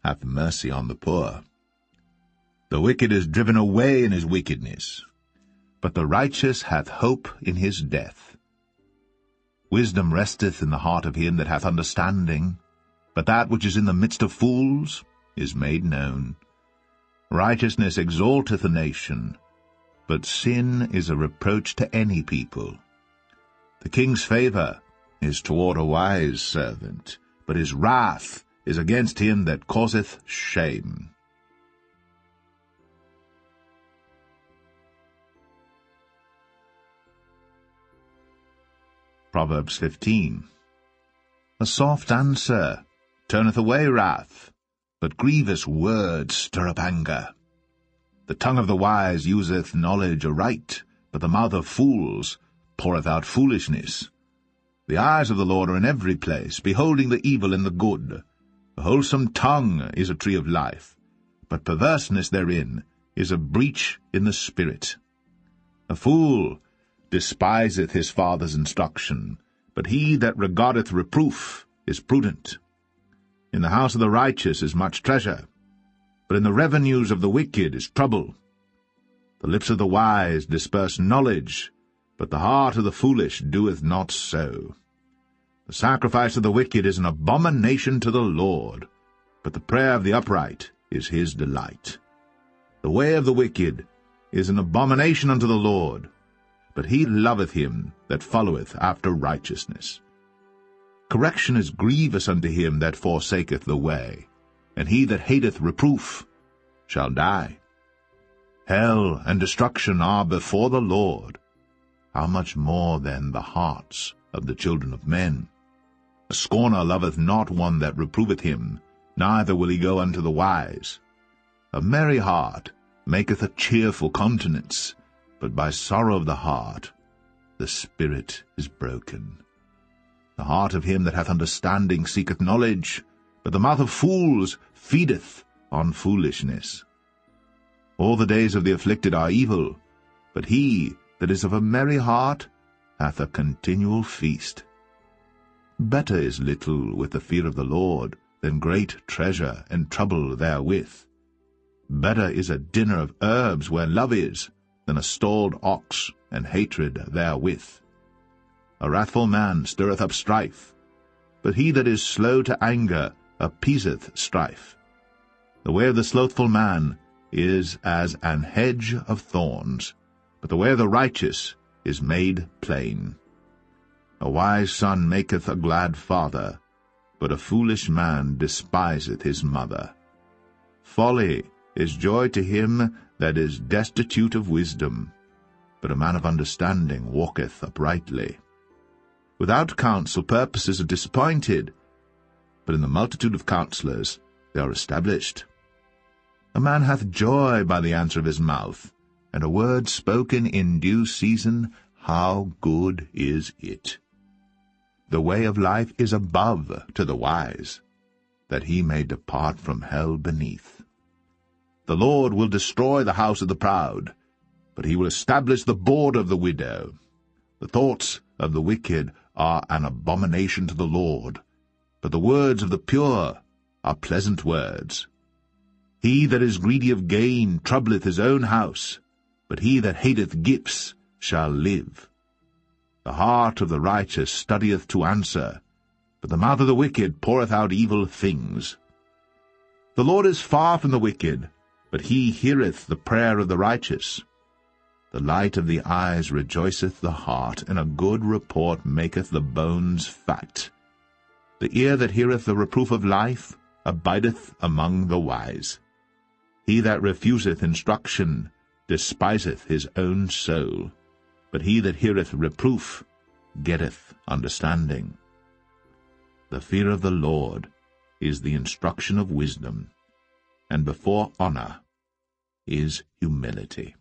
hath mercy on the poor. The wicked is driven away in his wickedness, but the righteous hath hope in his death. Wisdom resteth in the heart of him that hath understanding, but that which is in the midst of fools is made known. Righteousness exalteth a nation, but sin is a reproach to any people. The king's favour is toward a wise servant, but his wrath is against him that causeth shame. Proverbs 15. A soft answer turneth away wrath, but grievous words stir up anger. The tongue of the wise useth knowledge aright, but the mouth of fools poureth out foolishness. The eyes of the Lord are in every place, beholding the evil and the good. A wholesome tongue is a tree of life, but perverseness therein is a breach in the spirit. A fool despiseth his father's instruction, but he that regardeth reproof is prudent. In the house of the righteous is much treasure, but in the revenues of the wicked is trouble. The lips of the wise disperse knowledge, but the heart of the foolish doeth not so. The sacrifice of the wicked is an abomination to the Lord, but the prayer of the upright is his delight. The way of the wicked is an abomination unto the Lord, but he loveth him that followeth after righteousness. Correction is grievous unto him that forsaketh the way, and he that hateth reproof shall die. Hell and destruction are before the Lord. How much more then the hearts of the children of men? A scorner loveth not one that reproveth him, neither will he go unto the wise. A merry heart maketh a cheerful countenance, but by sorrow of the heart the spirit is broken. The heart of him that hath understanding seeketh knowledge, but the mouth of fools feedeth on foolishness. All the days of the afflicted are evil, but he that is of a merry heart hath a continual feast. Better is little with the fear of the Lord than great treasure and trouble therewith. Better is a dinner of herbs where love is, than a stalled ox and hatred therewith. A wrathful man stirreth up strife, but he that is slow to anger appeaseth strife. The way of the slothful man is as an hedge of thorns, but the way of the righteous is made plain. A wise son maketh a glad father, but a foolish man despiseth his mother. Folly is joy to him that is destitute of wisdom, but a man of understanding walketh uprightly. Without counsel purposes are disappointed, but in the multitude of counselors they are established. A man hath joy by the answer of his mouth, and a word spoken in due season, how good is it! The way of life is above to the wise, that he may depart from hell beneath. The Lord will destroy the house of the proud, but he will establish the board of the widow. The thoughts of the wicked are an abomination to the Lord, but the words of the pure are pleasant words. He that is greedy of gain troubleth his own house, but he that hateth gifts shall live. The heart of the righteous studieth to answer, but the mouth of the wicked poureth out evil things. The Lord is far from the wicked, but he heareth the prayer of the righteous. The light of the eyes rejoiceth the heart, and a good report maketh the bones fat. The ear that heareth the reproof of life abideth among the wise. He that refuseth instruction despiseth his own soul, but he that heareth reproof getteth understanding. The fear of the Lord is the instruction of wisdom, and before honor is humility.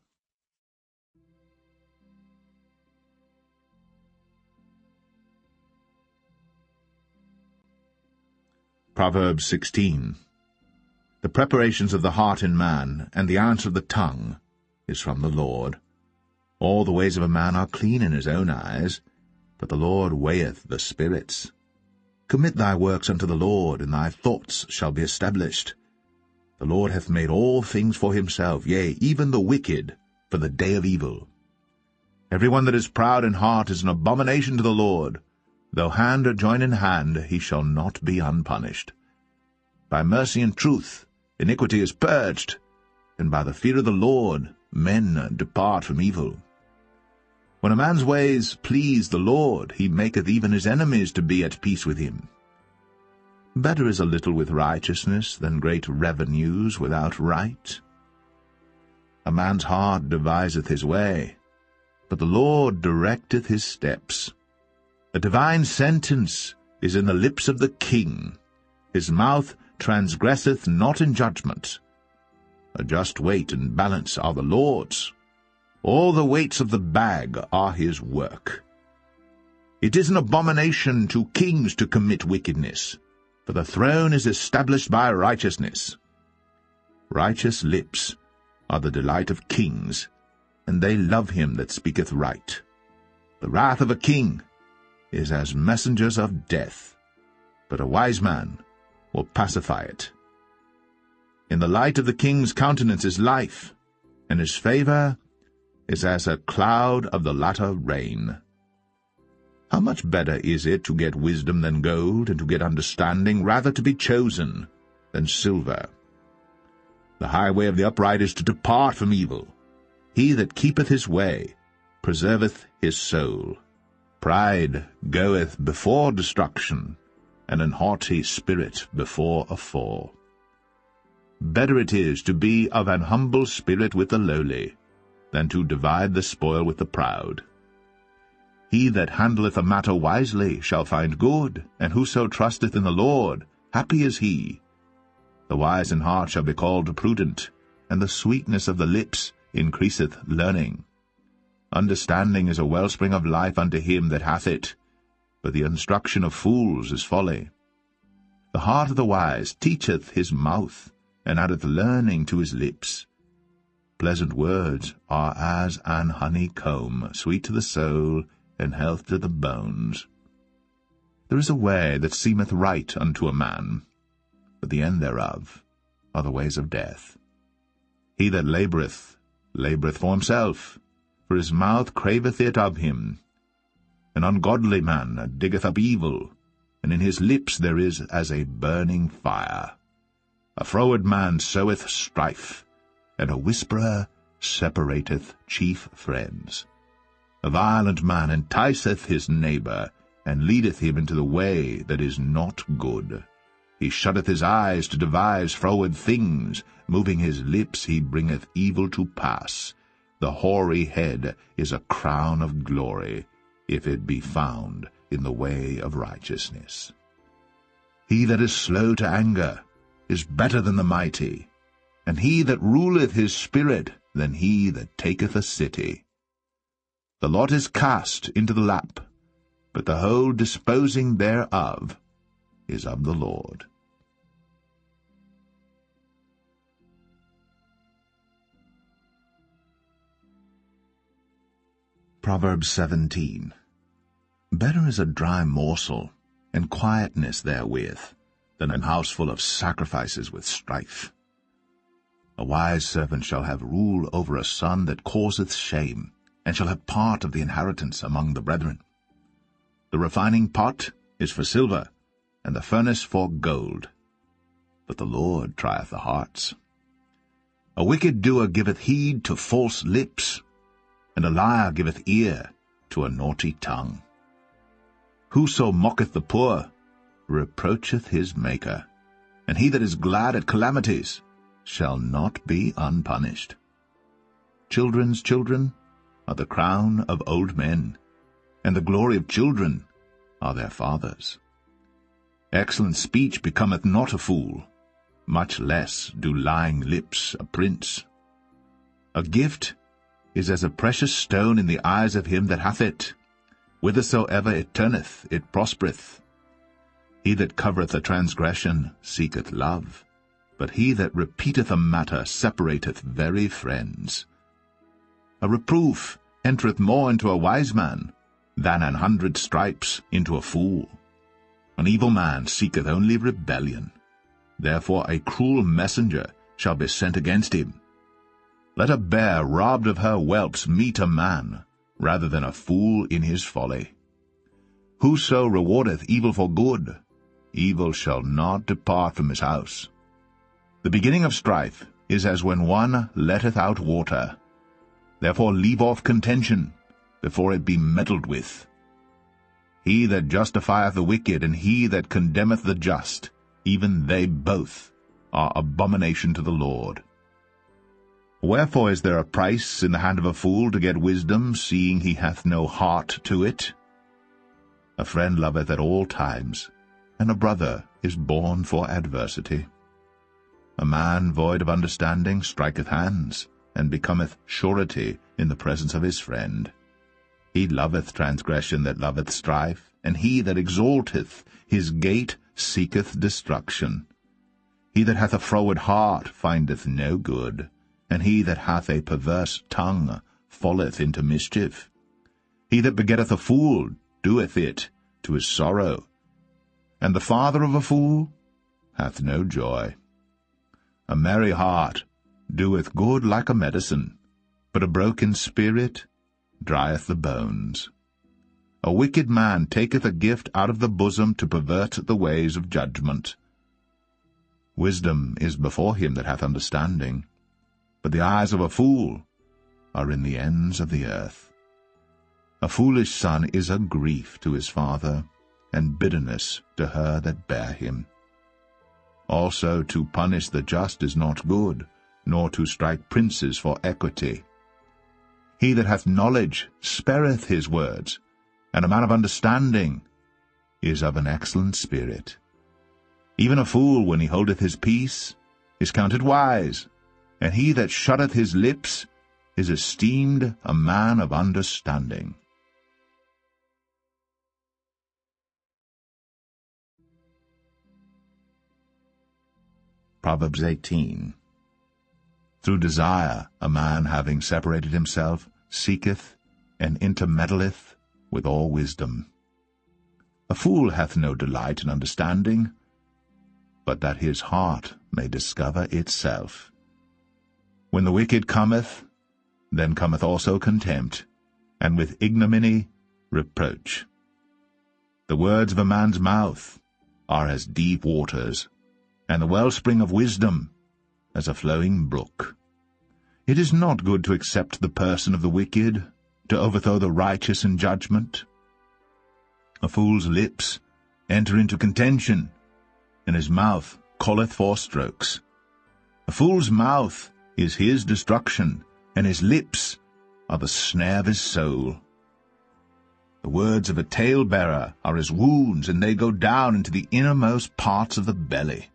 Proverbs 16. The preparations of the heart in man, and the answer of the tongue, is from the Lord. All the ways of a man are clean in his own eyes, but the Lord weigheth the spirits. Commit thy works unto the Lord, and thy thoughts shall be established. The Lord hath made all things for himself, yea, even the wicked, for the day of evil. Every one that is proud in heart is an abomination to the Lord. Though hand or join in hand, he shall not be unpunished. By mercy and truth iniquity is purged, and by the fear of the Lord men depart from evil. When a man's ways please the Lord, he maketh even his enemies to be at peace with him. Better is a little with righteousness than great revenues without right. A man's heart deviseth his way, but the Lord directeth his steps. A divine sentence is in the lips of the king. His mouth transgresseth not in judgment. A just weight and balance are the Lord's. All the weights of the bag are his work. It is an abomination to kings to commit wickedness, for the throne is established by righteousness. Righteous lips are the delight of kings, and they love him that speaketh right. The wrath of a king is as messengers of death, but a wise man will pacify it. In the light of the king's countenance is life, and his favor is as a cloud of the latter rain. How much better is it to get wisdom than gold, and to get understanding rather to be chosen than silver? The highway of the upright is to depart from evil. He that keepeth his way preserveth his soul. Pride goeth before destruction, and an haughty spirit before a fall. Better it is to be of an humble spirit with the lowly, than to divide the spoil with the proud. He that handleth a matter wisely shall find good, and whoso trusteth in the Lord, happy is he. The wise in heart shall be called prudent, and the sweetness of the lips increaseth learning. Understanding is a wellspring of life unto him that hath it, but the instruction of fools is folly. The heart of the wise teacheth his mouth, and addeth learning to his lips. Pleasant words are as an honeycomb, sweet to the soul, and health to the bones. There is a way that seemeth right unto a man, but the end thereof are the ways of death. He that laboureth for himself, for his mouth craveth it of him. An ungodly man diggeth up evil, and in his lips there is as a burning fire. A froward man soweth strife, and a whisperer separateth chief friends. A violent man enticeth his neighbour, and leadeth him into the way that is not good. He shutteth his eyes to devise froward things, moving his lips he bringeth evil to pass. The hoary head is a crown of glory, if it be found in the way of righteousness. He that is slow to anger is better than the mighty, and he that ruleth his spirit than he that taketh a city. The lot is cast into the lap, but the whole disposing thereof is of the Lord. Proverbs 17. Better is a dry morsel, and quietness therewith, than an house full of sacrifices with strife. A wise servant shall have rule over a son that causeth shame, and shall have part of the inheritance among the brethren. The refining pot is for silver, and the furnace for gold. But the Lord trieth the hearts. A wicked doer giveth heed to false lips, and a liar giveth ear to a naughty tongue. Whoso mocketh the poor reproacheth his Maker, and he that is glad at calamities shall not be unpunished. Children's children are the crown of old men, and the glory of children are their fathers. Excellent speech becometh not a fool, much less do lying lips a prince. A gift is as a precious stone in the eyes of him that hath it. Whithersoever it turneth, it prospereth. He that covereth a transgression seeketh love, but he that repeateth a matter separateth very friends. A reproof entereth more into a wise man than 100 stripes into a fool. An evil man seeketh only rebellion. Therefore a cruel messenger shall be sent against him. Let a bear robbed of her whelps meet a man, rather than a fool in his folly. Whoso rewardeth evil for good, evil shall not depart from his house. The beginning of strife is as when one letteth out water. Therefore leave off contention, before it be meddled with. He that justifieth the wicked, and he that condemneth the just, even they both are abomination to the Lord. Wherefore is there a price in the hand of a fool to get wisdom, seeing he hath no heart to it? A friend loveth at all times, and a brother is born for adversity. A man void of understanding striketh hands, and becometh surety in the presence of his friend. He loveth transgression that loveth strife, and he that exalteth his gate seeketh destruction. He that hath a froward heart findeth no good, and he that hath a perverse tongue falleth into mischief. He that begetteth a fool doeth it to his sorrow, and the father of a fool hath no joy. A merry heart doeth good like a medicine, but a broken spirit drieth the bones. A wicked man taketh a gift out of the bosom to pervert the ways of judgment. Wisdom is before him that hath understanding, but the eyes of a fool are in the ends of the earth. A foolish son is a grief to his father, and bitterness to her that bare him. Also to punish the just is not good, nor to strike princes for equity. He that hath knowledge spareth his words, and a man of understanding is of an excellent spirit. Even a fool, when he holdeth his peace, is counted wise, and he that shutteth his lips is esteemed a man of understanding. Proverbs 18. Through desire a man, having separated himself, seeketh and intermeddleth with all wisdom. A fool hath no delight in understanding, but that his heart may discover itself. When the wicked cometh, then cometh also contempt, and with ignominy reproach. The words of a man's mouth are as deep waters, and the wellspring of wisdom as a flowing brook. It is not good to accept the person of the wicked, to overthrow the righteous in judgment. A fool's lips enter into contention, and his mouth calleth for strokes. A fool's mouth is his destruction, and his lips are the snare of his soul. The words of a talebearer are as wounds, and they go down into the innermost parts of the belly.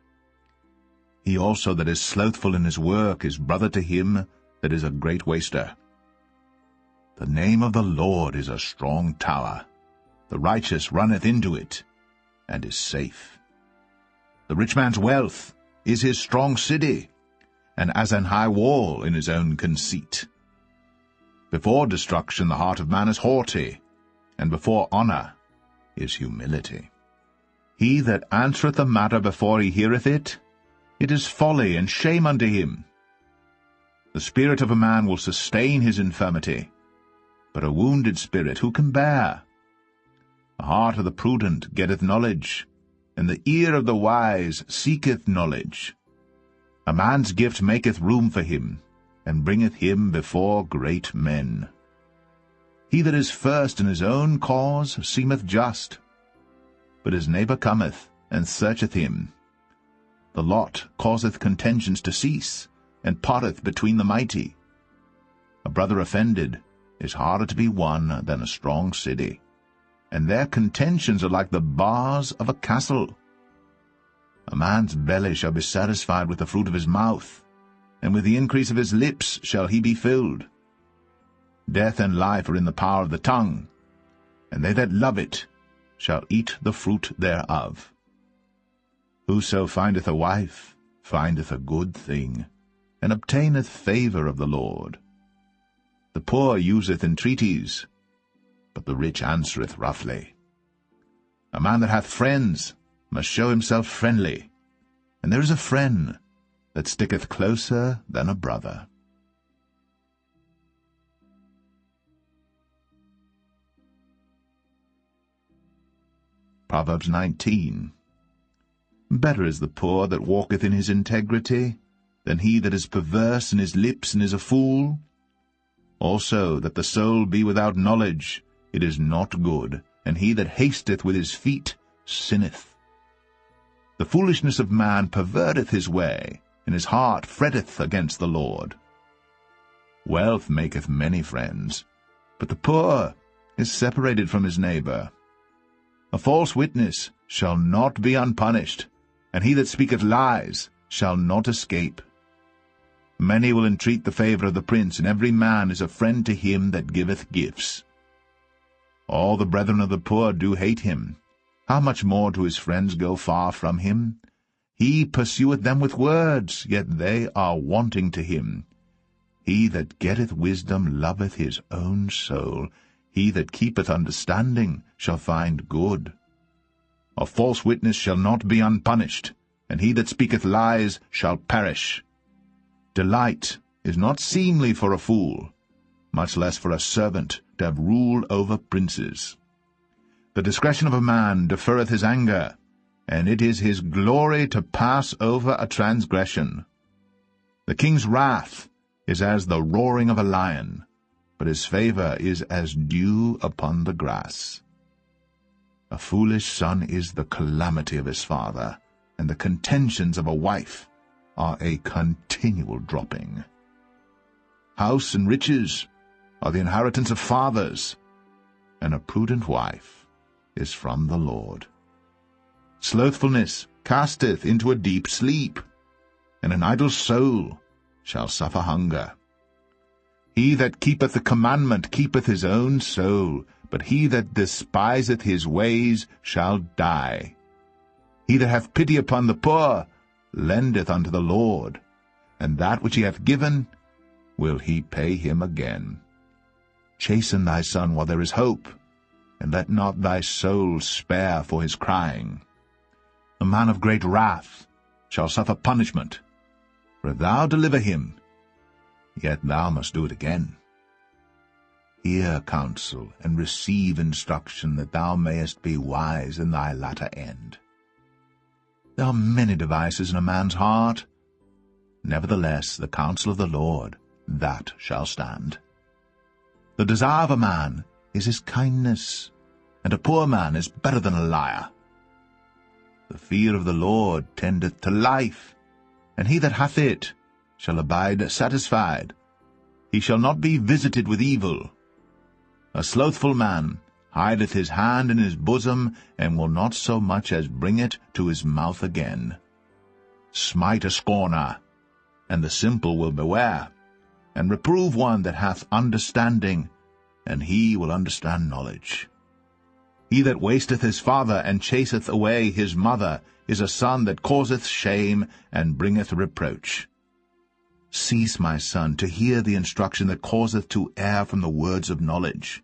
He also that is slothful in his work is brother to him that is a great waster. The name of the Lord is a strong tower. The righteous runneth into it, and is safe. The rich man's wealth is his strong city, and as an high wall in his own conceit. Before destruction the heart of man is haughty, and before honor is humility. He that answereth a matter before he heareth it, it is folly and shame unto him. The spirit of a man will sustain his infirmity, but a wounded spirit who can bear? The heart of the prudent getteth knowledge, and the ear of the wise seeketh knowledge. A man's gift maketh room for him, and bringeth him before great men. He that is first in his own cause seemeth just, but his neighbour cometh and searcheth him. The lot causeth contentions to cease, and parteth between the mighty. A brother offended is harder to be won than a strong city, and their contentions are like the bars of a castle. A man's belly shall be satisfied with the fruit of his mouth, and with the increase of his lips shall he be filled. Death and life are in the power of the tongue, and they that love it shall eat the fruit thereof. Whoso findeth a wife findeth a good thing, and obtaineth favour of the Lord. The poor useth entreaties, but the rich answereth roughly. A man that hath friends must show himself friendly, and there is a friend that sticketh closer than a brother. Proverbs 19. Better is the poor that walketh in his integrity, than he that is perverse in his lips and is a fool. Also that the soul be without knowledge, it is not good, and he that hasteth with his feet sinneth. The foolishness of man perverteth his way, and his heart fretteth against the Lord. Wealth maketh many friends, but the poor is separated from his neighbour. A false witness shall not be unpunished, and he that speaketh lies shall not escape. Many will entreat the favour of the prince, and every man is a friend to him that giveth gifts. All the brethren of the poor do hate him. How much more do his friends go far from him? He pursueth them with words, yet they are wanting to him. He that getteth wisdom loveth his own soul. He that keepeth understanding shall find good. A false witness shall not be unpunished, and he that speaketh lies shall perish. Delight is not seemly for a fool, much less for a servant to have rule over princes. The discretion of a man deferreth his anger, and it is his glory to pass over a transgression. The king's wrath is as the roaring of a lion, but his favour is as dew upon the grass. A foolish son is the calamity of his father, and the contentions of a wife are a continual dropping. House and riches are the inheritance of fathers, and a prudent wife is from the Lord. Slothfulness casteth into a deep sleep, and an idle soul shall suffer hunger. He that keepeth the commandment keepeth his own soul, but he that despiseth his ways shall die. He that hath pity upon the poor lendeth unto the Lord, and that which he hath given will he pay him again. Chasten thy son while there is hope, and let not thy soul spare for his crying. A man of great wrath shall suffer punishment, for if thou deliver him, yet thou must do it again. Hear counsel, and receive instruction, that thou mayest be wise in thy latter end. There are many devices in a man's heart. Nevertheless, the counsel of the Lord, that shall stand. The desire of a man is his kindness, and a poor man is better than a liar. The fear of the Lord tendeth to life, and he that hath it shall abide satisfied. He shall not be visited with evil. A slothful man hideth his hand in his bosom, and will not so much as bring it to his mouth again. Smite a scorner, and the simple will beware, and reprove one that hath understanding, and he will understand knowledge. He that wasteth his father, and chaseth away his mother, is a son that causeth shame, and bringeth reproach. Cease, my son, to hear the instruction that causeth to err from the words of knowledge.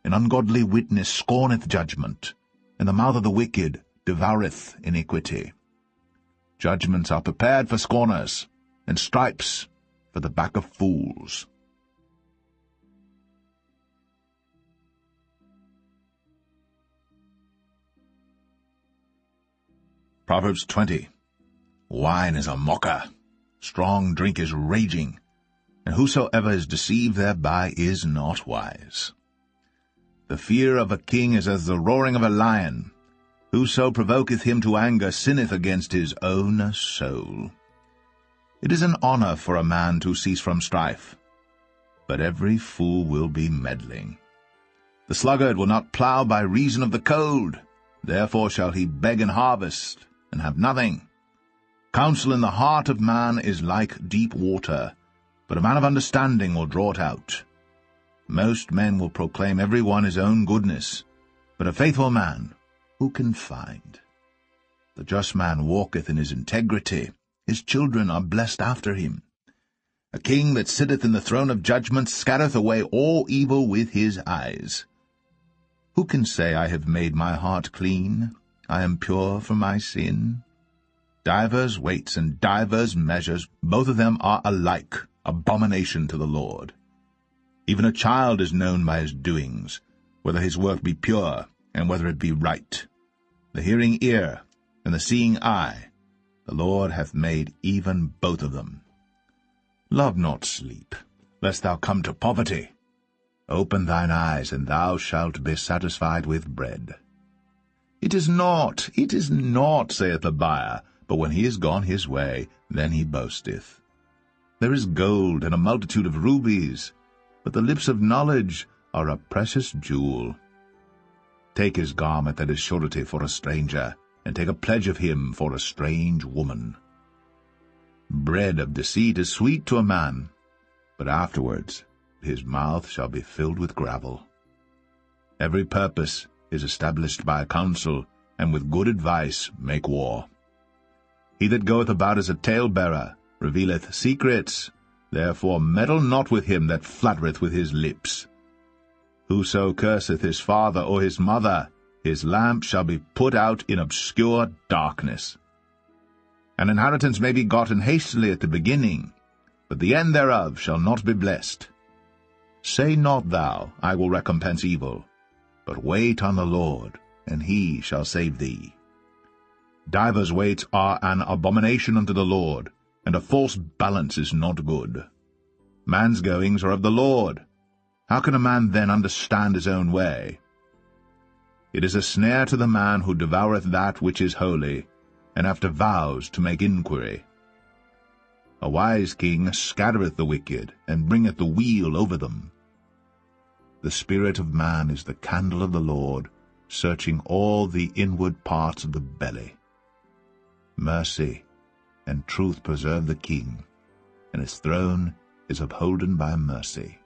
An ungodly witness scorneth judgment, and the mouth of the wicked devoureth iniquity. Judgments are prepared for scorners, and stripes for the back of fools. Proverbs 20. Wine is a mocker, strong drink is raging, and whosoever is deceived thereby is not wise. The fear of a king is as the roaring of a lion. Whoso provoketh him to anger sinneth against his own soul. It is an honor for a man to cease from strife, but every fool will be meddling. The sluggard will not plow by reason of the cold, therefore shall he beg and harvest, and have nothing. Counsel in the heart of man is like deep water, but a man of understanding will draw it out. Most men will proclaim every one his own goodness, but a faithful man who can find? The just man walketh in his integrity, his children are blessed after him. A king that sitteth in the throne of judgment scattereth away all evil with his eyes. Who can say, I have made my heart clean, I am pure from my sin? Divers weights and divers measures, both of them are alike abomination to the Lord. Even a child is known by his doings, whether his work be pure, and whether it be right. The hearing ear and the seeing eye, the Lord hath made even both of them. Love not sleep, lest thou come to poverty. Open thine eyes, and thou shalt be satisfied with bread. It is not, saith the buyer, but when he is gone his way, then he boasteth. There is gold and a multitude of rubies, but the lips of knowledge are a precious jewel. Take his garment that is surety for a stranger, and take a pledge of him for a strange woman. Bread of deceit is sweet to a man, but afterwards his mouth shall be filled with gravel. Every purpose is established by counsel, and with good advice make war. He that goeth about as a talebearer revealeth secrets, therefore meddle not with him that flattereth with his lips. Whoso curseth his father or his mother, his lamp shall be put out in obscure darkness. An inheritance may be gotten hastily at the beginning, but the end thereof shall not be blessed. Say not thou, I will recompense evil, but wait on the Lord, and he shall save thee. Divers weights are an abomination unto the Lord, and a false balance is not good. Man's goings are of the Lord. How can a man then understand his own way? It is a snare to the man who devoureth that which is holy, and after vows to make inquiry. A wise king scattereth the wicked, and bringeth the weal over them. The spirit of man is the candle of the Lord, searching all the inward parts of the belly. Mercy and truth preserve the king, and his throne is upholden by mercy.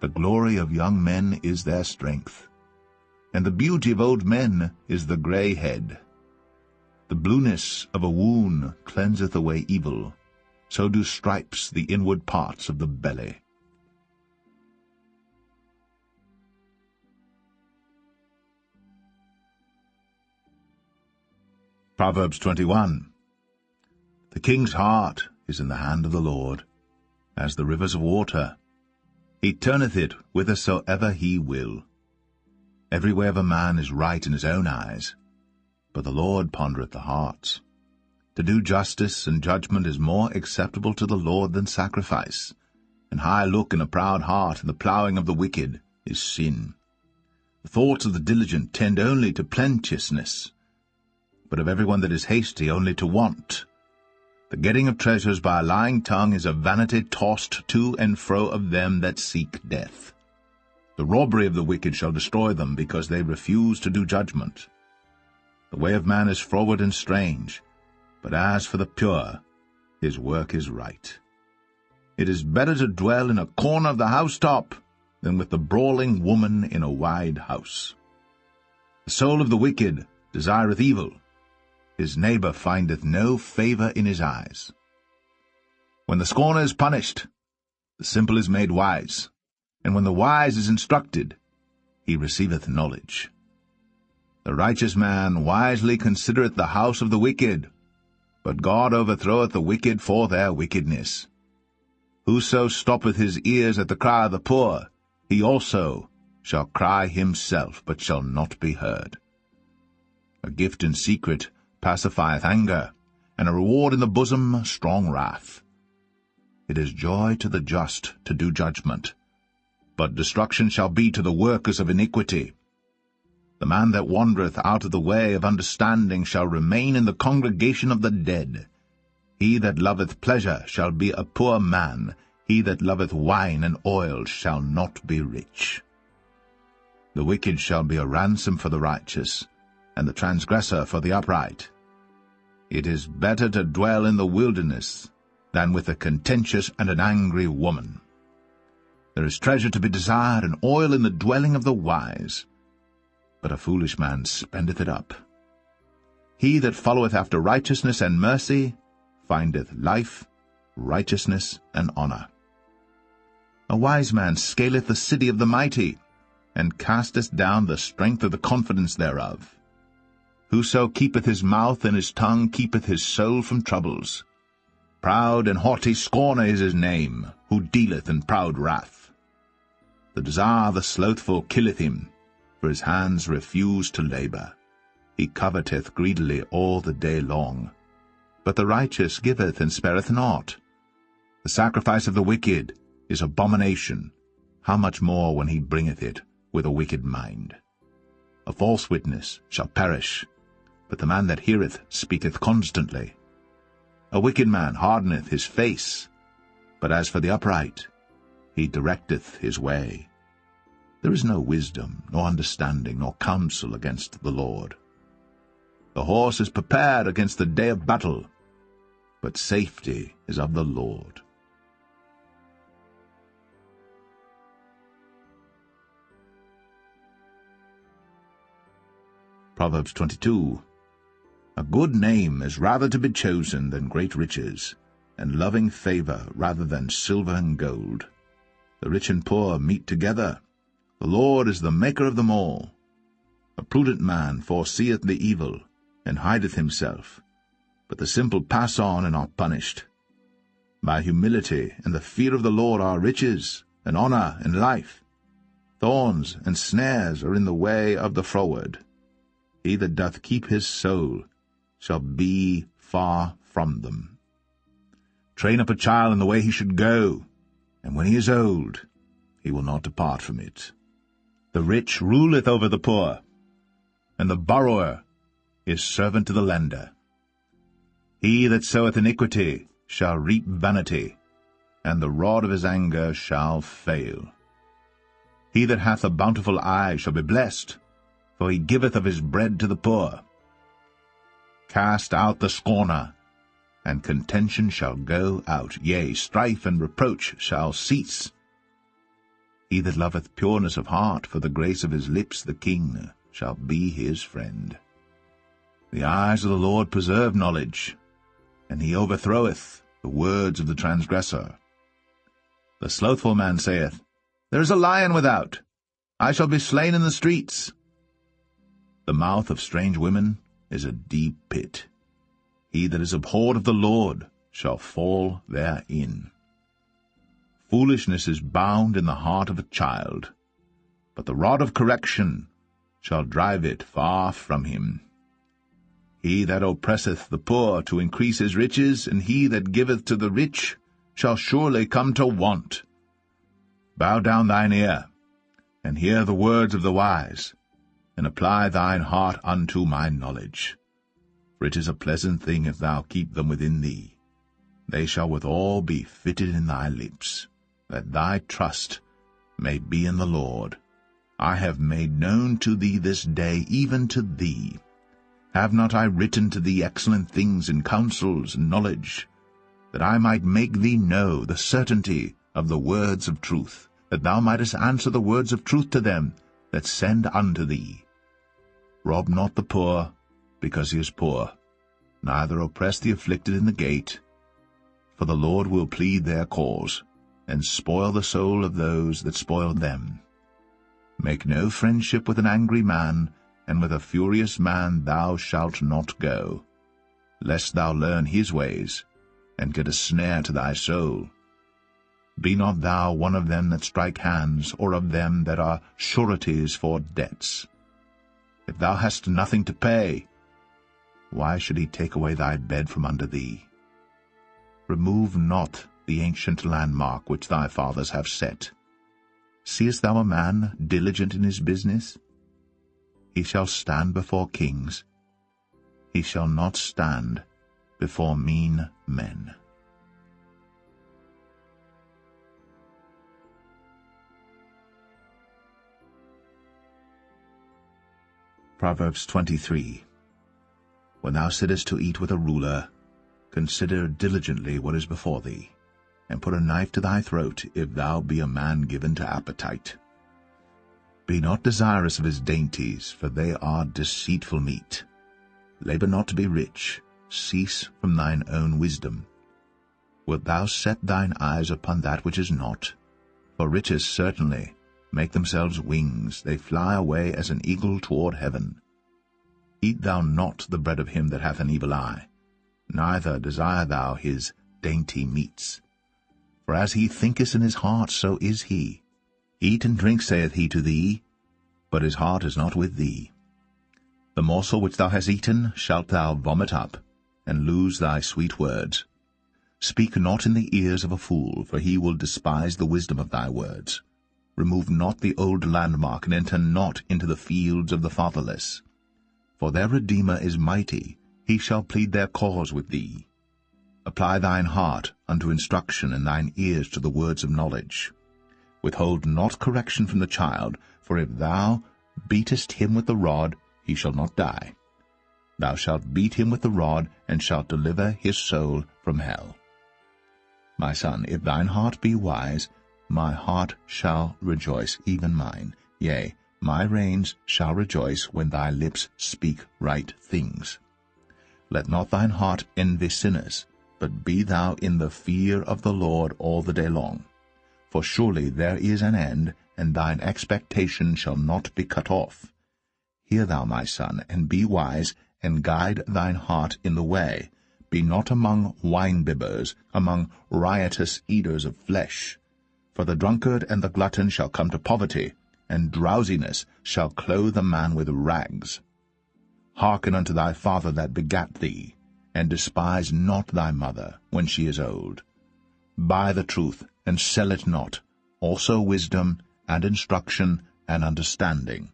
The glory of young men is their strength, and the beauty of old men is the grey head. The blueness of a wound cleanseth away evil, so do stripes the inward parts of the belly. Proverbs 21. The king's heart is in the hand of the Lord, as the rivers of water. He turneth it whithersoever he will. Every way of a man is right in his own eyes, but the Lord pondereth the hearts. To do justice and judgment is more acceptable to the Lord than sacrifice, and high look and a proud heart and the plowing of the wicked is sin. The thoughts of the diligent tend only to plenteousness, but of every one that is hasty only to want. The getting of treasures by a lying tongue is a vanity tossed to and fro of them that seek death. The robbery of the wicked shall destroy them, because they refuse to do judgment. The way of man is froward and strange, but as for the pure, his work is right. It is better to dwell in a corner of the housetop than with the brawling woman in a wide house. The soul of the wicked desireth evil. His neighbor findeth no favor in his eyes. When the scorner is punished, the simple is made wise, and when the wise is instructed, he receiveth knowledge. The righteous man wisely considereth the house of the wicked, but God overthroweth the wicked for their wickedness. Whoso stoppeth his ears at the cry of the poor, he also shall cry himself, but shall not be heard. A gift in secret pacifieth anger, and a reward in the bosom strong wrath. It is joy to the just to do judgment, but destruction shall be to the workers of iniquity. The man that wandereth out of the way of understanding shall remain in the congregation of the dead. He that loveth pleasure shall be a poor man. He that loveth wine and oil shall not be rich. The wicked shall be a ransom for the righteous, and the transgressor for the upright. It is better to dwell in the wilderness than with a contentious and an angry woman. There is treasure to be desired, and oil in the dwelling of the wise, but a foolish man spendeth it up. He that followeth after righteousness and mercy findeth life, righteousness, and honor. A wise man scaleth the city of the mighty, and casteth down the strength of the confidence thereof. Whoso keepeth his mouth and his tongue keepeth his soul from troubles. Proud and haughty scorner is his name, who dealeth in proud wrath. The desire of the slothful killeth him, for his hands refuse to labor. He coveteth greedily all the day long. But the righteous giveth and spareth not. The sacrifice of the wicked is abomination, how much more when he bringeth it with a wicked mind. A false witness shall perish, but the man that heareth speaketh constantly. A wicked man hardeneth his face, but as for the upright, he directeth his way. There is no wisdom, nor understanding, nor counsel against the Lord. The horse is prepared against the day of battle, but safety is of the Lord. Proverbs 22. A good name is rather to be chosen than great riches, and loving favor rather than silver and gold. The rich and poor meet together. The Lord is the maker of them all. A prudent man foreseeth the evil, and hideth himself, but the simple pass on and are punished. By humility and the fear of the Lord are riches, and honor, and life. Thorns and snares are in the way of the froward. He that doth keep his soul shall be far from them. Train up a child in the way he should go, and when he is old, he will not depart from it. The rich ruleth over the poor, and the borrower is servant to the lender. He that soweth iniquity shall reap vanity, and the rod of his anger shall fail. He that hath a bountiful eye shall be blessed, for he giveth of his bread to the poor. Cast out the scorner, and contention shall go out, yea, strife and reproach shall cease. He that loveth pureness of heart, for the grace of his lips the king shall be his friend. The eyes of the Lord preserve knowledge, and he overthroweth the words of the transgressor. The slothful man saith, There is a lion without, I shall be slain in the streets. The mouth of strange women is a deep pit. He that is abhorred of the Lord shall fall therein. Foolishness is bound in the heart of a child, but the rod of correction shall drive it far from him. He that oppresseth the poor to increase his riches, and he that giveth to the rich shall surely come to want. Bow down thine ear, and hear the words of the wise, and apply thine heart unto my knowledge. For it is a pleasant thing if thou keep them within thee. They shall withal be fitted in thy lips, that thy trust may be in the Lord. I have made known to thee this day, even to thee. Have not I written to thee excellent things in counsels and knowledge, that I might make thee know the certainty of the words of truth, that thou mightest answer the words of truth to them that send unto thee? Rob not the poor, because he is poor, neither oppress the afflicted in the gate, for the Lord will plead their cause, and spoil the soul of those that spoil them. Make no friendship with an angry man, and with a furious man thou shalt not go, lest thou learn his ways, and get a snare to thy soul. Be not thou one of them that strike hands, or of them that are sureties for debts. If thou hast nothing to pay, why should he take away thy bed from under thee? Remove not the ancient landmark which thy fathers have set. Seest thou a man diligent in his business? He shall stand before kings. He shall not stand before mean men. Proverbs 23. When thou sittest to eat with a ruler, consider diligently what is before thee, and put a knife to thy throat, if thou be a man given to appetite. Be not desirous of his dainties, for they are deceitful meat. Labor not to be rich, cease from thine own wisdom. Wilt thou set thine eyes upon that which is not? For riches certainly make themselves wings, they fly away as an eagle toward heaven. Eat thou not the bread of him that hath an evil eye, neither desire thou his dainty meats. For as he thinketh in his heart, so is he. Eat and drink, saith he to thee, but his heart is not with thee. The morsel which thou hast eaten shalt thou vomit up, and lose thy sweet words. Speak not in the ears of a fool, for he will despise the wisdom of thy words. Remove not the old landmark, and enter not into the fields of the fatherless. For their Redeemer is mighty, he shall plead their cause with thee. Apply thine heart unto instruction, and thine ears to the words of knowledge. Withhold not correction from the child, for if thou beatest him with the rod, he shall not die. Thou shalt beat him with the rod, and shalt deliver his soul from hell. My son, if thine heart be wise, my heart shall rejoice, even mine. Yea, my reins shall rejoice when thy lips speak right things. Let not thine heart envy sinners, but be thou in the fear of the Lord all the day long. For surely there is an end, and thine expectation shall not be cut off. Hear thou, my son, and be wise, and guide thine heart in the way. Be not among wine-bibbers, among riotous eaters of flesh. For the drunkard and the glutton shall come to poverty, and drowsiness shall clothe a man with rags. Hearken unto thy father that begat thee, and despise not thy mother when she is old. Buy the truth, and sell it not, also wisdom, and instruction, and understanding.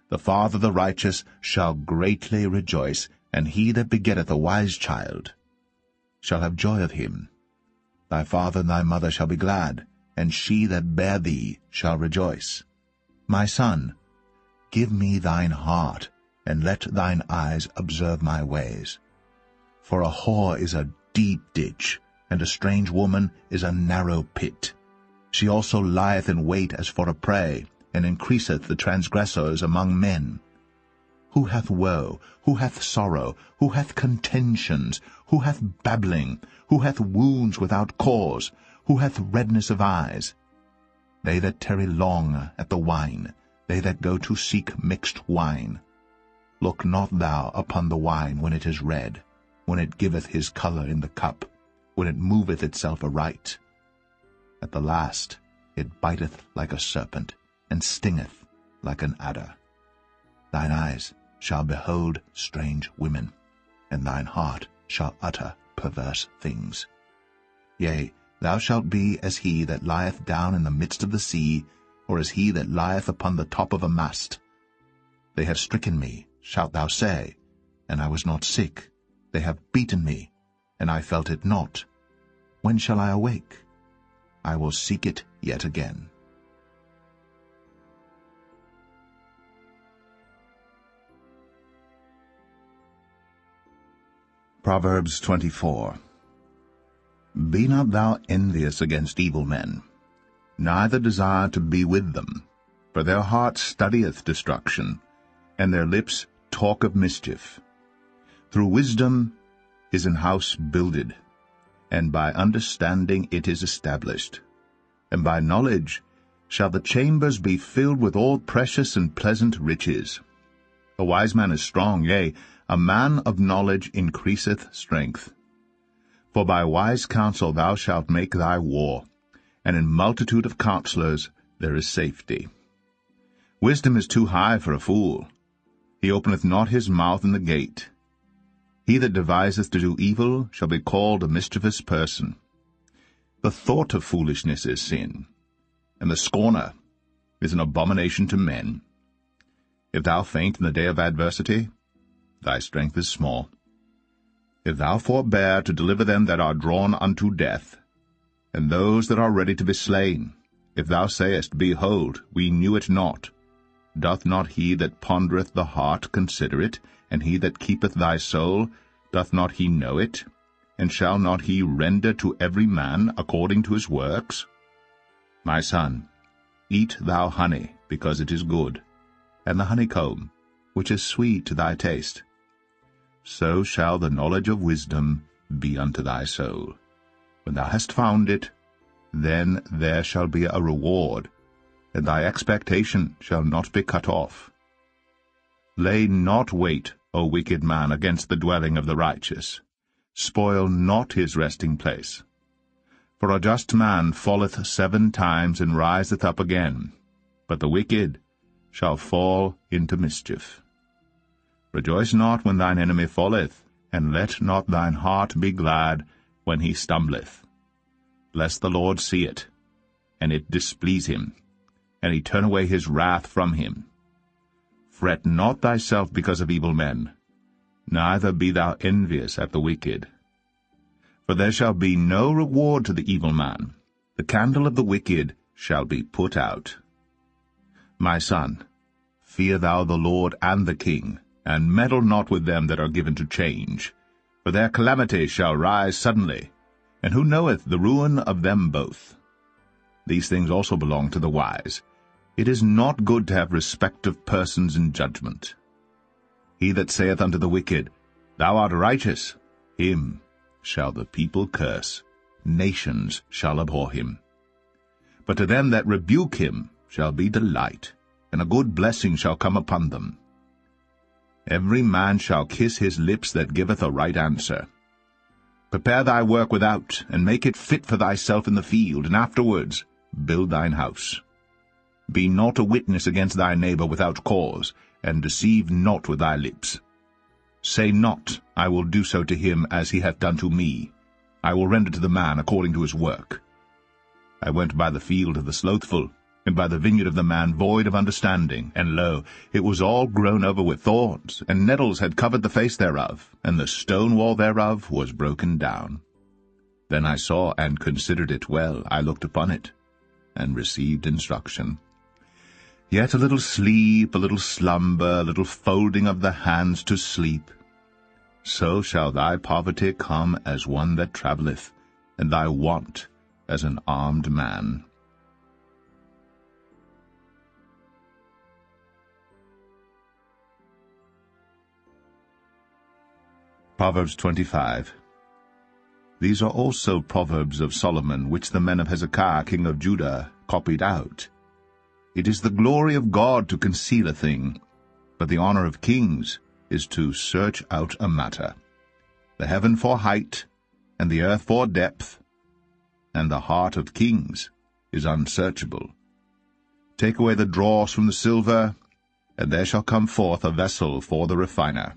The father of the righteous shall greatly rejoice, and he that begetteth a wise child shall have joy of him. Thy father and thy mother shall be glad, and she that bare thee shall rejoice. My son, give me thine heart, and let thine eyes observe my ways. For a whore is a deep ditch, and a strange woman is a narrow pit. She also lieth in wait as for a prey, and increaseth the transgressors among men. Who hath woe? Who hath sorrow? Who hath contentions? Who hath babbling? Who hath wounds without cause? Who hath redness of eyes? They that tarry long at the wine, they that go to seek mixed wine. Look not thou upon the wine when it is red, when it giveth his colour in the cup, when it moveth itself aright. At the last it biteth like a serpent, and stingeth like an adder. Thine eyes shall behold strange women, and thine heart shall utter perverse things. Yea, thou shalt be as he that lieth down in the midst of the sea, or as he that lieth upon the top of a mast. They have stricken me, shalt thou say, and I was not sick. They have beaten me, and I felt it not. When shall I awake? I will seek it yet again. Proverbs 24. Be not thou envious against evil men, neither desire to be with them, for their heart studieth destruction, and their lips talk of mischief. Through wisdom is an house builded, and by understanding it is established, and by knowledge shall the chambers be filled with all precious and pleasant riches. A wise man is strong, yea, a man of knowledge increaseth strength. For by wise counsel thou shalt make thy war, and in multitude of counselors there is safety. Wisdom is too high for a fool. He openeth not his mouth in the gate. He that deviseth to do evil shall be called a mischievous person. The thought of foolishness is sin, and the scorner is an abomination to men. If thou faint in the day of adversity, thy strength is small. If thou forbear to deliver them that are drawn unto death, and those that are ready to be slain, if thou sayest, Behold, we knew it not, doth not he that pondereth the heart consider it, and he that keepeth thy soul, doth not he know it? And shall not he render to every man according to his works? My son, eat thou honey, because it is good, and the honeycomb, which is sweet to thy taste. So shall the knowledge of wisdom be unto thy soul. When thou hast found it, then there shall be a reward, and thy expectation shall not be cut off. Lay not wait, O wicked man, against the dwelling of the righteous. Spoil not his resting place. For a just man falleth 7 times and riseth up again, but the wicked shall fall into mischief. Rejoice not when thine enemy falleth, and let not thine heart be glad when he stumbleth. Lest the Lord see it, and it displease him, and he turn away his wrath from him. Fret not thyself because of evil men, neither be thou envious at the wicked. For there shall be no reward to the evil man. The candle of the wicked shall be put out. My son, fear thou the Lord and the king, and meddle not with them that are given to change. For their calamity shall rise suddenly, and who knoweth the ruin of them both? These things also belong to the wise. It is not good to have respect of persons in judgment. He that saith unto the wicked, Thou art righteous, him shall the people curse, nations shall abhor him. But to them that rebuke him shall be delight, and a good blessing shall come upon them. Every man shall kiss his lips that giveth a right answer. Prepare thy work without, and make it fit for thyself in the field, and afterwards build thine house. Be not a witness against thy neighbor without cause, and deceive not with thy lips. Say not, I will do so to him as he hath done to me. I will render to the man according to his work. I went by the field of the slothful, and by the vineyard of the man void of understanding, and lo, it was all grown over with thorns, and nettles had covered the face thereof, and the stone wall thereof was broken down. Then I saw and considered it well, I looked upon it, and received instruction. Yet a little sleep, a little slumber, a little folding of the hands to sleep. So shall thy poverty come as one that travelleth, and thy want as an armed man. Proverbs 25. These are also proverbs of Solomon, which the men of Hezekiah king of Judah copied out. It is the glory of God to conceal a thing, but the honor of kings is to search out a matter. The heaven for height, and the earth for depth, and the heart of kings is unsearchable. Take away the dross from the silver, and there shall come forth a vessel for the refiner.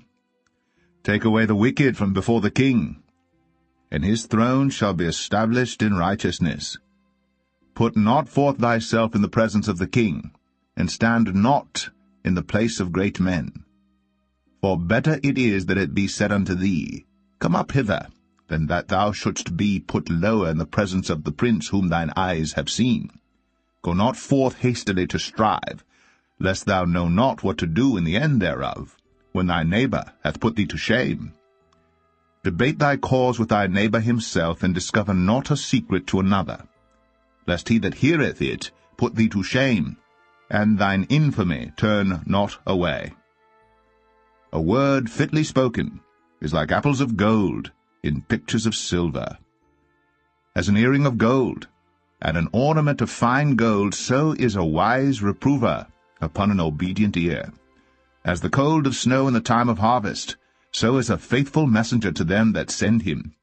Take away the wicked from before the king, and his throne shall be established in righteousness. Put not forth thyself in the presence of the king, and stand not in the place of great men. For better it is that it be said unto thee, Come up hither, than that thou shouldst be put lower in the presence of the prince whom thine eyes have seen. Go not forth hastily to strive, lest thou know not what to do in the end thereof, when thy neighbor hath put thee to shame. Debate thy cause with thy neighbor himself, and discover not a secret to another, lest he that heareth it put thee to shame, and thine infamy turn not away. A word fitly spoken is like apples of gold in pictures of silver. As an earring of gold, and an ornament of fine gold, so is a wise reprover upon an obedient ear. As the cold of snow in the time of harvest, so is a faithful messenger to them that send him.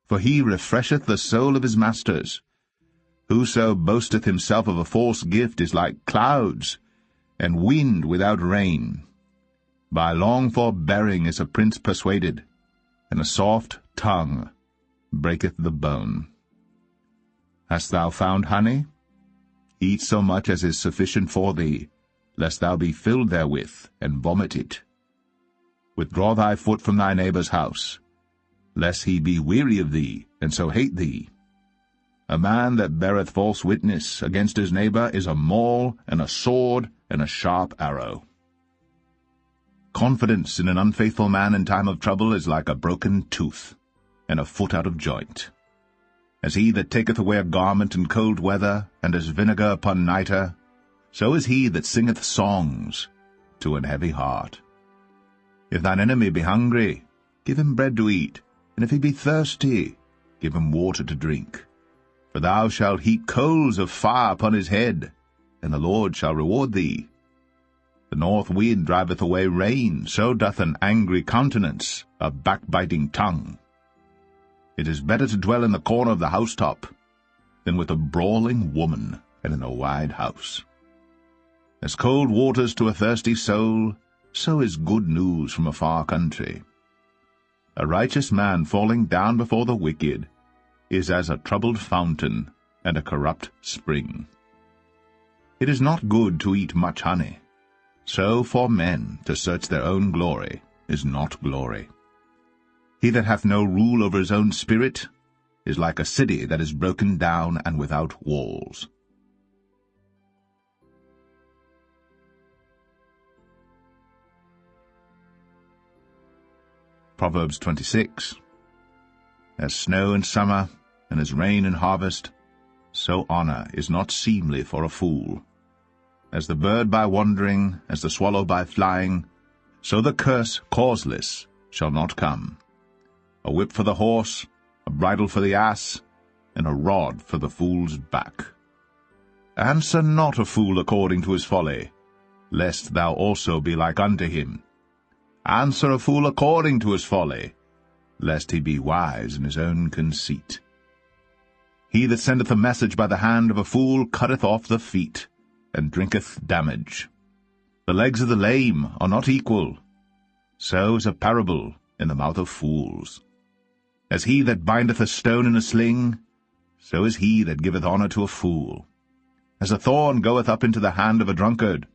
For he refresheth the soul of his masters. Whoso boasteth himself of a false gift is like clouds, and wind without rain. By long forbearing is a prince persuaded, and a soft tongue breaketh the bone. Hast thou found honey? Eat so much as is sufficient for thee, lest thou be filled therewith, and vomit it. Withdraw thy foot from thy neighbor's house, lest he be weary of thee, and so hate thee. A man that beareth false witness against his neighbor is a maul, and a sword, and a sharp arrow. Confidence in an unfaithful man in time of trouble is like a broken tooth, and a foot out of joint. As he that taketh away a garment in cold weather, and as vinegar upon nitre, so is he that singeth songs to an heavy heart. If thine enemy be hungry, give him bread to eat, and if he be thirsty, give him water to drink. For thou shalt heap coals of fire upon his head, and the Lord shall reward thee. The north wind driveth away rain, so doth an angry countenance a backbiting tongue. It is better to dwell in the corner of the housetop than with a brawling woman and in a wide house. As cold waters to a thirsty soul, so is good news from a far country. A righteous man falling down before the wicked is as a troubled fountain and a corrupt spring. It is not good to eat much honey, so for men to search their own glory is not glory. He that hath no rule over his own spirit is like a city that is broken down and without walls. Proverbs 26. As snow in summer, and as rain in harvest, so honor is not seemly for a fool. As the bird by wandering, as the swallow by flying, so the curse causeless shall not come. A whip for the horse, a bridle for the ass, and a rod for the fool's back. Answer not a fool according to his folly, lest thou also be like unto him. Answer a fool according to his folly, lest he be wise in his own conceit. He that sendeth a message by the hand of a fool cutteth off the feet, and drinketh damage. The legs of the lame are not equal, so is a parable in the mouth of fools. As he that bindeth a stone in a sling, so is he that giveth honor to a fool. As a thorn goeth up into the hand of a drunkard,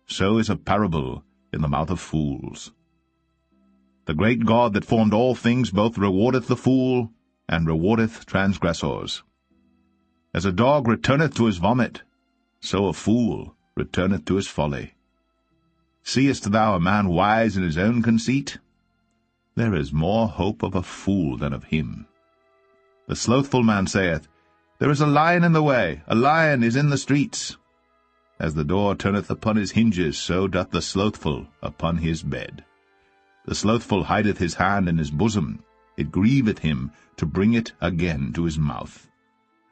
so is a parable in the mouth of fools. The great God that formed all things both rewardeth the fool, and rewardeth transgressors. As a dog returneth to his vomit, so a fool returneth to his folly. Seest thou a man wise in his own conceit? There is more hope of a fool than of him. The slothful man saith, There is a lion in the way, a lion is in the streets. As the door turneth upon his hinges, so doth the slothful upon his bed. The slothful hideth his hand in his bosom, it grieveth him to bring it again to his mouth.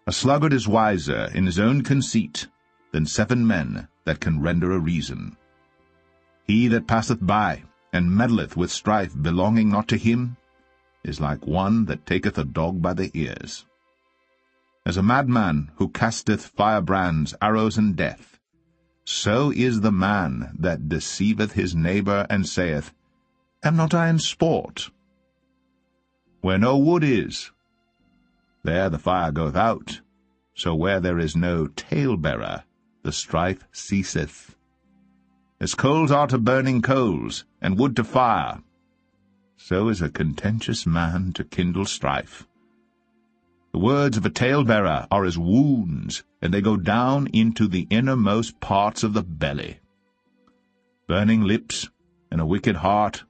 A sluggard is wiser in his own conceit than 7 men that can render a reason. He that passeth by, and meddleth with strife belonging not to him, is like one that taketh a dog by the ears. As a madman who casteth firebrands, arrows, and death, so is the man that deceiveth his neighbor, and saith, Am not I in sport? Where no wood is, there the fire goeth out, so where there is no talebearer, the strife ceaseth. As coals are to burning coals, and wood to fire, so is a contentious man to kindle strife. The words of a talebearer are as wounds, and they go down into the innermost parts of the belly. Burning lips and a wicked heart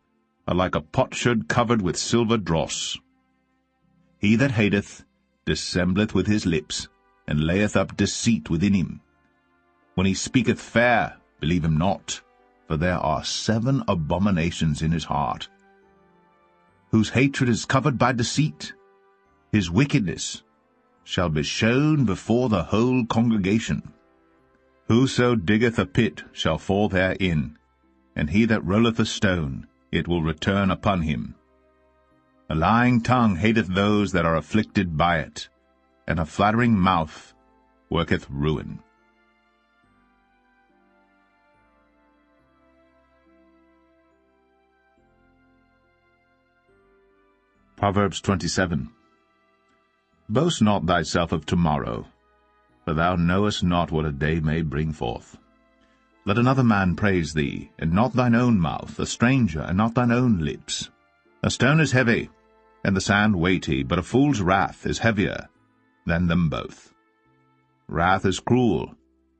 are like a potsherd covered with silver dross. He that hateth dissembleth with his lips, and layeth up deceit within him. When he speaketh fair, believe him not, for there are 7 abominations in his heart. Whose hatred is covered by deceit, his wickedness shall be shown before the whole congregation. Whoso diggeth a pit shall fall therein, and he that rolleth a stone, it will return upon him. A lying tongue hateth those that are afflicted by it, and a flattering mouth worketh ruin. Proverbs 27. Boast not thyself of tomorrow, for thou knowest not what a day may bring forth. Let another man praise thee, and not thine own mouth, a stranger, and not thine own lips. A stone is heavy, and the sand weighty, but a fool's wrath is heavier than them both. Wrath is cruel,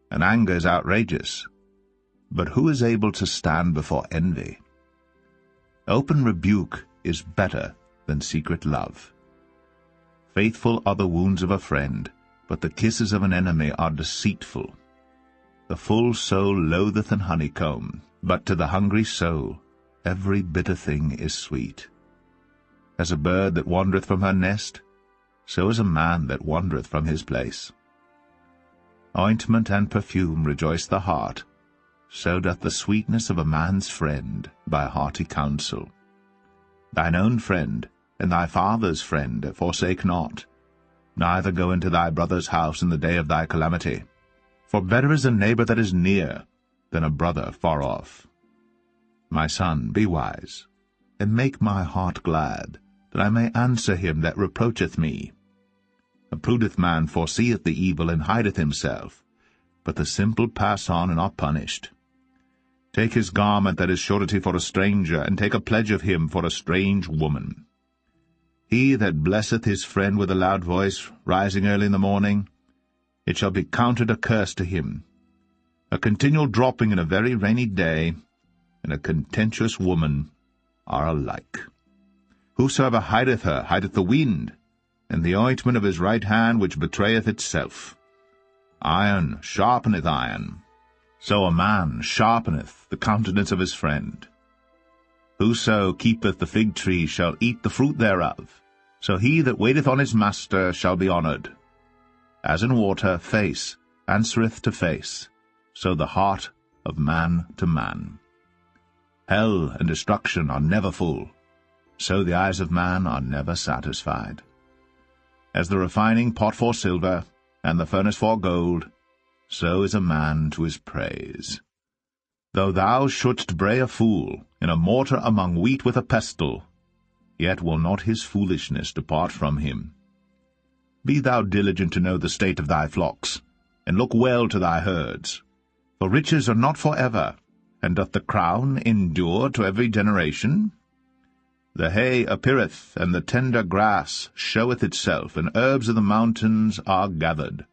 and anger is outrageous, but who is able to stand before envy? Open rebuke is better than secret love. Faithful are the wounds of a friend, but the kisses of an enemy are deceitful. The full soul loatheth an honeycomb, but to the hungry soul every bitter thing is sweet. As a bird that wandereth from her nest, so is a man that wandereth from his place. Ointment and perfume rejoice the heart, so doth the sweetness of a man's friend by hearty counsel. Thine own friend and thy father's friend forsake not, neither go into thy brother's house in the day of thy calamity. For better is a neighbor that is near than a brother far off. My son, be wise, and make my heart glad, that I may answer him that reproacheth me. A prudent man foreseeth the evil, and hideth himself, but the simple pass on and are punished. Take his garment that is surety for a stranger, and take a pledge of him for a strange woman. He that blesseth his friend with a loud voice, rising early in the morning, it shall be counted a curse to him. A continual dropping in a very rainy day, and a contentious woman are alike. Whosoever hideth her hideth the wind, and the ointment of his right hand which betrayeth itself. Iron sharpeneth iron, so a man sharpeneth the countenance of his friend. Whoso keepeth the fig tree shall eat the fruit thereof, so he that waiteth on his master shall be honored. As in water face answereth to face, so the heart of man to man. Hell and destruction are never full, so the eyes of man are never satisfied. As the refining pot for silver, and the furnace for gold, so is a man to his praise. Though thou shouldst bray a fool in a mortar among wheat with a pestle, yet will not his foolishness depart from him. Be thou diligent to know the state of thy flocks, and look well to thy herds. For riches are not for ever, and doth the crown endure to every generation? The hay appeareth, and the tender grass showeth itself, and herbs of the mountains are gathered.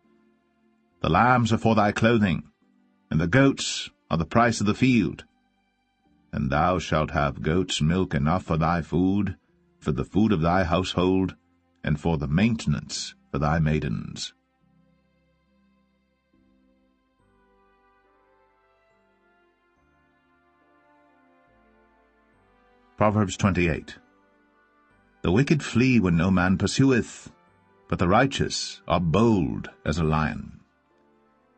The lambs are for thy clothing, and the goats are the price of the field. And thou shalt have goats' milk enough for thy food, for the food of thy household, and for the maintenance for thy maidens. Proverbs 28. The wicked flee when no man pursueth, but the righteous are bold as a lion.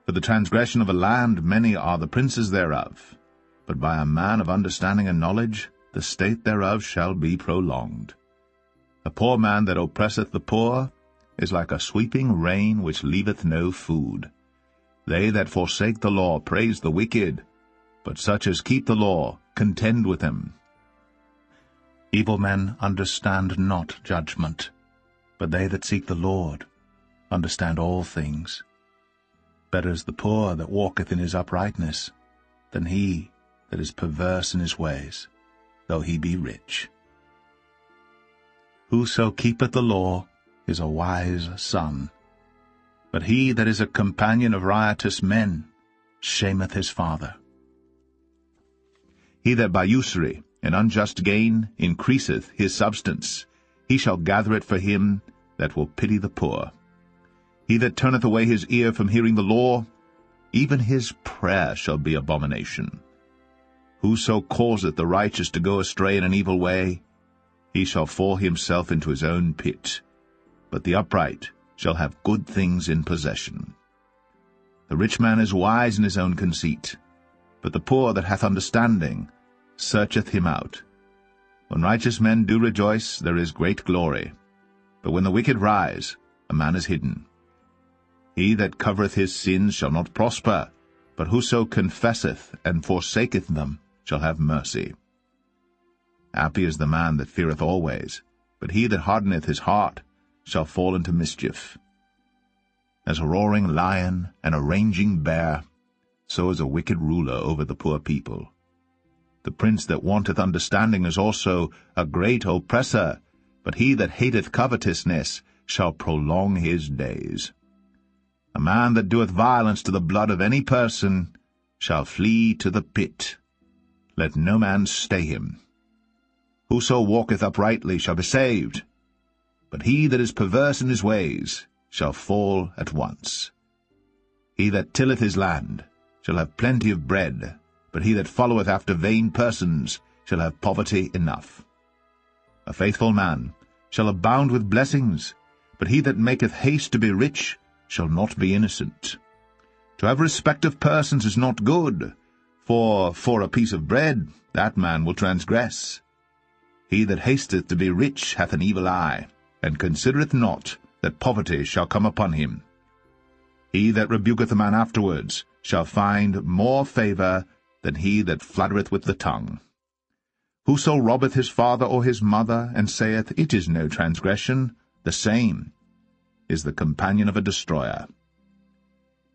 For the transgression of a land many are the princes thereof, but by a man of understanding and knowledge the state thereof shall be prolonged. A poor man that oppresseth the poor is like a sweeping rain which leaveth no food. They that forsake the law praise the wicked, but such as keep the law contend with him. Evil men understand not judgment, but they that seek the Lord understand all things. Better is the poor that walketh in his uprightness, than he that is perverse in his ways, though he be rich. Whoso keepeth the law is a wise son, but he that is a companion of riotous men shameth his father. He that by usury and unjust gain increaseth his substance, he shall gather it for him that will pity the poor. He that turneth away his ear from hearing the law, even his prayer shall be abomination. Whoso causeth the righteous to go astray in an evil way, he shall fall himself into his own pit, but the upright shall have good things in possession. The rich man is wise in his own conceit, but the poor that hath understanding searcheth him out. When righteous men do rejoice, there is great glory, but when the wicked rise, a man is hidden. He that covereth his sins shall not prosper, but whoso confesseth and forsaketh them shall have mercy. Happy is the man that feareth always, but he that hardeneth his heart shall fall into mischief. As a roaring lion and a raging bear, so is a wicked ruler over the poor people. The prince that wanteth understanding is also a great oppressor, but he that hateth covetousness shall prolong his days. A man that doeth violence to the blood of any person shall flee to the pit. Let no man stay him. Whoso walketh uprightly shall be saved, but he that is perverse in his ways shall fall at once. He that tilleth his land shall have plenty of bread, but he that followeth after vain persons shall have poverty enough. A faithful man shall abound with blessings, but he that maketh haste to be rich shall not be innocent. To have respect of persons is not good, for a piece of bread that man will transgress. He that hasteth to be rich hath an evil eye, and considereth not that poverty shall come upon him. He that rebuketh a man afterwards shall find more favour than he that flattereth with the tongue. Whoso robbeth his father or his mother, and saith, It is no transgression, the same is the companion of a destroyer.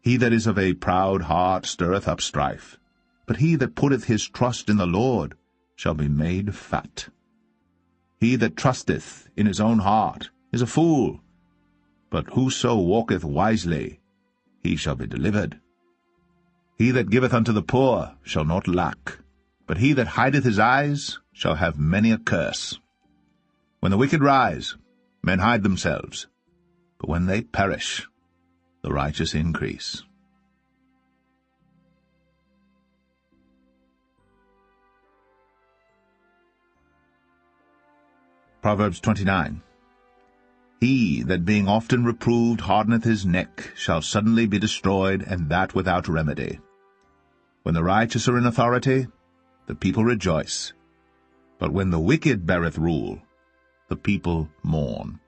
He that is of a proud heart stirreth up strife, but he that putteth his trust in the Lord shall be made fat. He that trusteth in his own heart is a fool, but whoso walketh wisely, he shall be delivered. He that giveth unto the poor shall not lack, but he that hideth his eyes shall have many a curse. When the wicked rise, men hide themselves, but when they perish, the righteous increase. Proverbs 29. He that being often reproved hardeneth his neck shall suddenly be destroyed, and that without remedy. When the righteous are in authority, the people rejoice, but when the wicked beareth rule, the people mourn.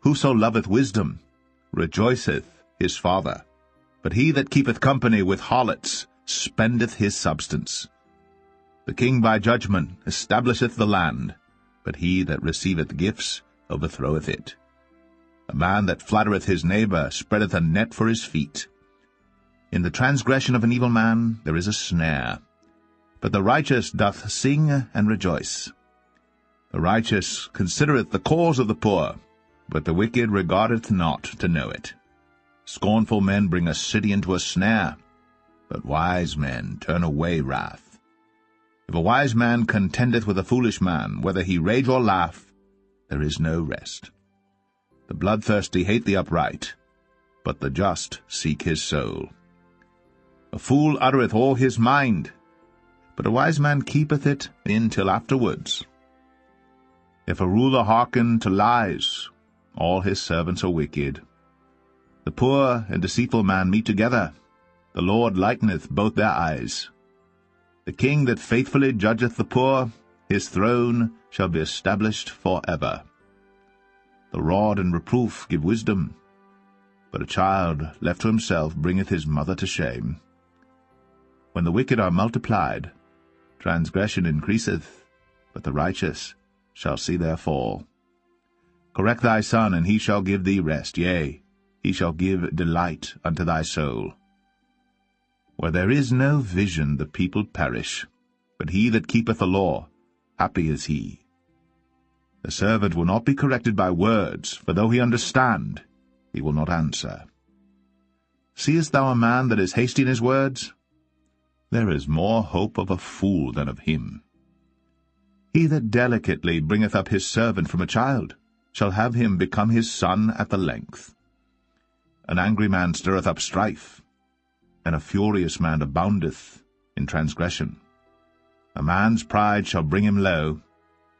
Whoso loveth wisdom rejoiceth his father, but he that keepeth company with harlots spendeth his substance. The king by judgment establisheth the land, but he that receiveth gifts overthroweth it. A man that flattereth his neighbor spreadeth a net for his feet. In the transgression of an evil man there is a snare, but the righteous doth sing and rejoice. The righteous considereth the cause of the poor, but the wicked regardeth not to know it. Scornful men bring a city into a snare, but wise men turn away wrath. If a wise man contendeth with a foolish man, whether he rage or laugh, there is no rest. The bloodthirsty hate the upright, but the just seek his soul. A fool uttereth all his mind, but a wise man keepeth it in till afterwards. If a ruler hearken to lies, all his servants are wicked. The poor and deceitful man meet together. The Lord lighteneth both their eyes. The king that faithfully judgeth the poor, his throne shall be established for ever. The rod and reproof give wisdom, but a child left to himself bringeth his mother to shame. When the wicked are multiplied, transgression increaseth, but the righteous shall see their fall. Correct thy son, and he shall give thee rest, yea, he shall give delight unto thy soul. Where there is no vision the people perish, but he that keepeth the law, happy is he. The servant will not be corrected by words, for though he understand, he will not answer. Seest thou a man that is hasty in his words? There is more hope of a fool than of him. He that delicately bringeth up his servant from a child shall have him become his son at the length. An angry man stirreth up strife, and a furious man aboundeth in transgression. A man's pride shall bring him low,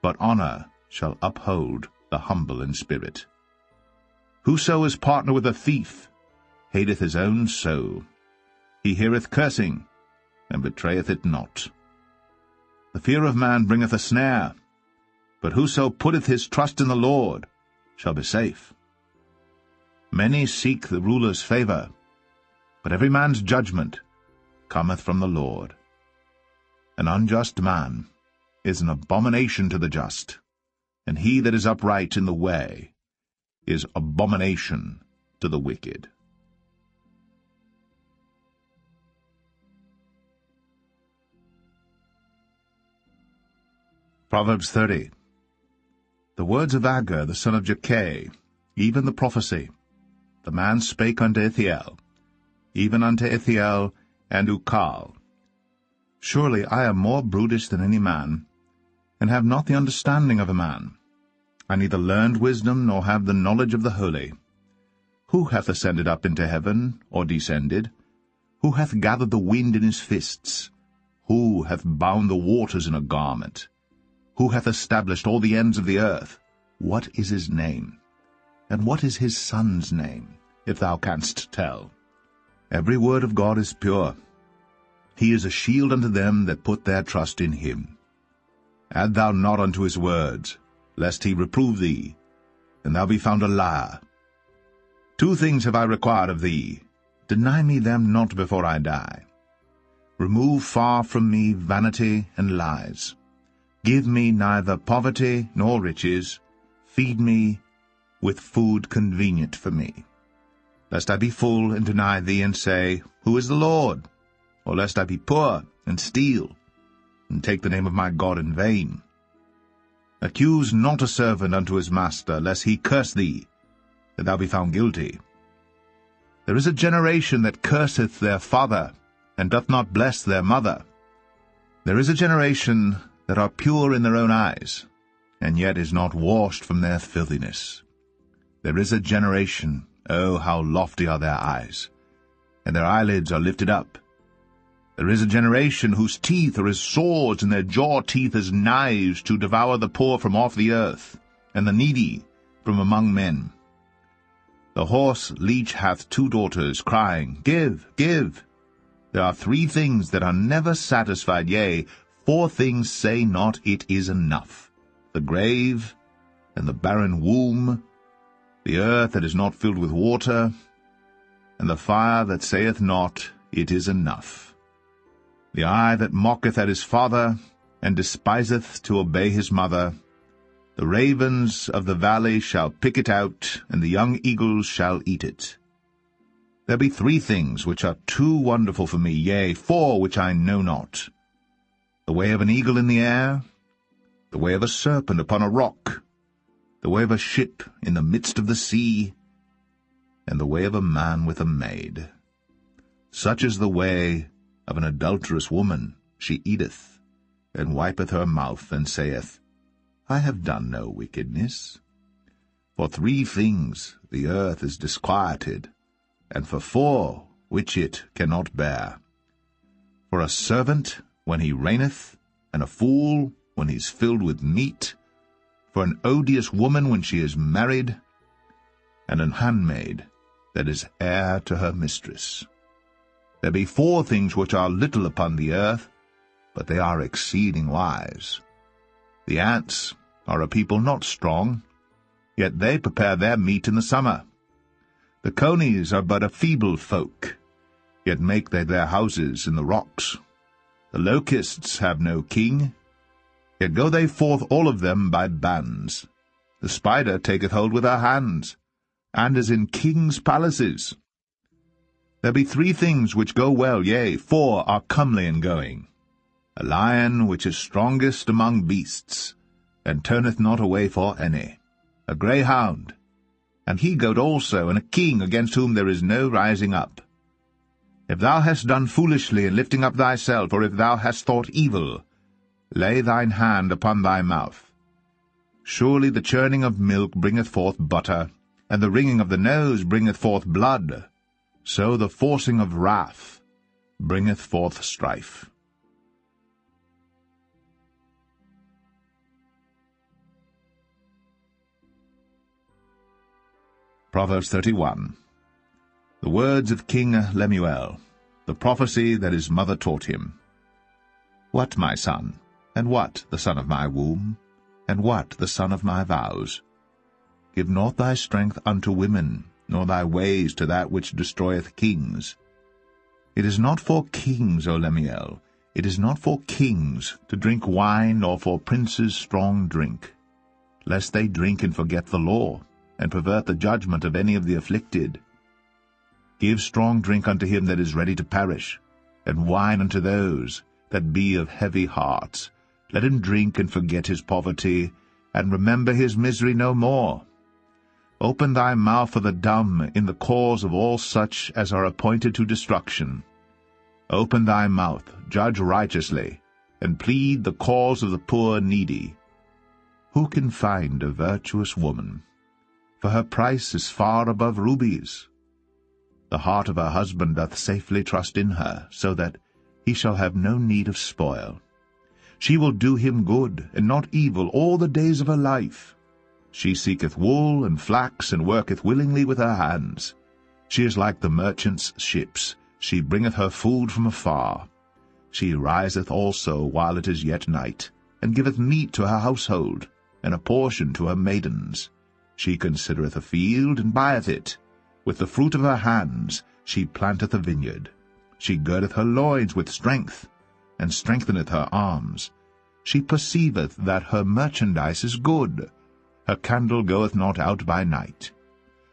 but honour shall uphold the humble in spirit. Whoso is partner with a thief hateth his own soul. He heareth cursing, and betrayeth it not. The fear of man bringeth a snare, but whoso putteth his trust in the Lord shall be safe. Many seek the ruler's favour, but every man's judgment cometh from the Lord. An unjust man is an abomination to the just, and he that is upright in the way is abomination to the wicked. Proverbs 30. The words of Agur the son of Jakeh, even the prophecy. The man spake unto Ithiel, even unto Ithiel and Ukal. Surely I am more brutish than any man, and have not the understanding of a man. I neither learned wisdom, nor have the knowledge of the holy. Who hath ascended up into heaven, or descended? Who hath gathered the wind in his fists? Who hath bound the waters in a garment? Who hath established all the ends of the earth? What is his name? And what is his son's name, if thou canst tell? Every word of God is pure. He is a shield unto them that put their trust in him. Add thou not unto his words, lest he reprove thee, and thou be found a liar. 2 things have I required of thee. Deny me them not before I die. Remove far from me vanity and lies. Give me neither poverty nor riches. Feed me with food convenient for me. Lest I be full and deny thee, and say, Who is the Lord? Or lest I be poor and steal, and take the name of my God in vain. Accuse not a servant unto his master, lest he curse thee, that thou be found guilty. There is a generation that curseth their father, and doth not bless their mother. There is a generation that are pure in their own eyes, and yet is not washed from their filthiness. There is a generation, oh, how lofty are their eyes, and their eyelids are lifted up. There is a generation whose teeth are as swords, and their jaw teeth as knives, to devour the poor from off the earth, and the needy from among men. The horse leech hath 2 daughters, crying, Give, give. There are 3 things that are never satisfied, yea, 4 things say not, It is enough. The grave, and the barren womb, the earth that is not filled with water, and the fire that saith not, It is enough. The eye that mocketh at his father, and despiseth to obey his mother, the ravens of the valley shall pick it out, and the young eagles shall eat it. There be 3 things which are too wonderful for me, yea, 4 which I know not. The way of an eagle in the air, the way of a serpent upon a rock, the way of a ship in the midst of the sea, and the way of a man with a maid. Such is the way of an adulterous woman. She eateth, and wipeth her mouth, and saith, I have done no wickedness. For 3 things the earth is disquieted, and for 4 which it cannot bear. For a servant when he reigneth, and a fool when he is filled with meat, for an odious woman when she is married, and an handmaid that is heir to her mistress. There be 4 things which are little upon the earth, but they are exceeding wise. The ants are a people not strong, yet they prepare their meat in the summer. The conies are but a feeble folk, yet make they their houses in the rocks. The locusts have no king, yet go they forth all of them by bands. The spider taketh hold with her hands, and is in kings' palaces. There be 3 things which go well, yea, 4 are comely in going. A lion which is strongest among beasts, and turneth not away for any. A greyhound, and he-goat also, and a king against whom there is no rising up. If thou hast done foolishly in lifting up thyself, or if thou hast thought evil, lay thine hand upon thy mouth. Surely the churning of milk bringeth forth butter, and the wringing of the nose bringeth forth blood. So the forcing of wrath bringeth forth strife. Proverbs 31. The words of King Lemuel, the prophecy that his mother taught him. What, my son, and what the son of my womb, and what the son of my vows? Give not thy strength unto women, nor thy ways to that which destroyeth kings. It is not for kings, O Lemuel, it is not for kings to drink wine, nor for princes strong drink. lest they drink and forget the law, and pervert the judgment of any of the afflicted. Give strong drink unto him that is ready to perish, and wine unto those that be of heavy hearts. Let him drink and forget his poverty, and remember his misery no more. Open thy mouth for the dumb in the cause of all such as are appointed to destruction. Open thy mouth, judge righteously, and plead the cause of the poor needy. Who can find a virtuous woman? For her price is far above rubies. The heart of her husband doth safely trust in her, so that he shall have no need of spoil. She will do him good, and not evil, all the days of her life. She seeketh wool and flax, and worketh willingly with her hands. She is like the merchant's ships. She bringeth her food from afar. She riseth also while it is yet night, and giveth meat to her household, and a portion to her maidens. She considereth a field, and buyeth it. With the fruit of her hands she planteth a vineyard. She girdeth her loins with strength, and strengtheneth her arms. She perceiveth that her merchandise is good. Her candle goeth not out by night.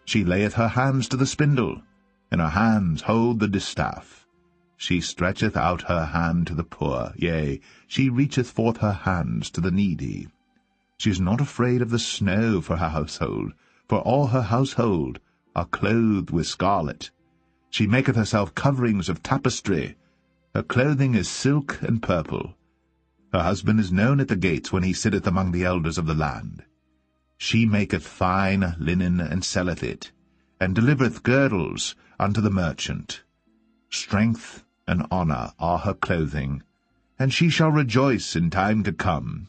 She layeth her hands to the spindle, and her hands hold the distaff. She stretcheth out her hand to the poor, yea, she reacheth forth her hands to the needy. She is not afraid of the snow for her household, for all her household are clothed with scarlet. She maketh herself coverings of tapestry. Her clothing is silk and purple. Her husband is known at the gates when he sitteth among the elders of the land. She maketh fine linen, and selleth it, and delivereth girdles unto the merchant. Strength and honor are her clothing, and she shall rejoice in time to come.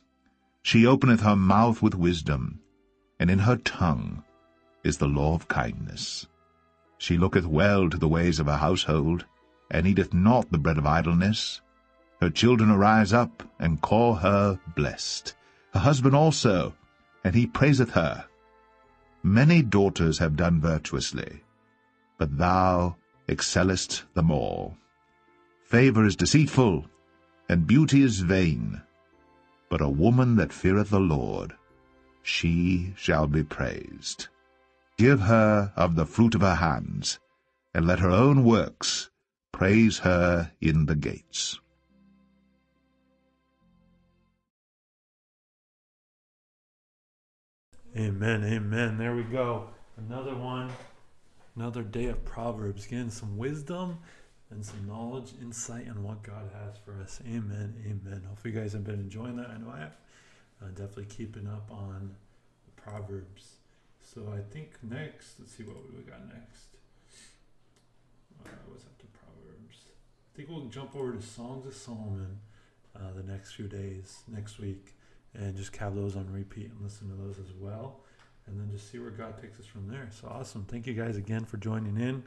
She openeth her mouth with wisdom, and in her tongue is the law of kindness. She looketh well to the ways of her household, and eateth not the bread of idleness. Her children arise up, and call her blessed. Her husband also, and he praiseth her. Many daughters have done virtuously, but thou excellest them all. Favor is deceitful, and beauty is vain, but a woman that feareth the Lord, she shall be praised. Give her of the fruit of her hands, and let her own works praise her in the gates. Amen, amen. There we go. Another one, another day of Proverbs. Getting some wisdom and some knowledge, insight on what God has for us. Amen, amen. Hopefully you guys have been enjoying that. I know I have. Definitely keeping up on the Proverbs. So I think next, let's see what we got next. What's up to Proverbs? I think we'll jump over to Songs of Solomon the next few days, next week, and just have those on repeat and listen to those as well, and then just see where God takes us from there. So awesome. Thank you guys again for joining in.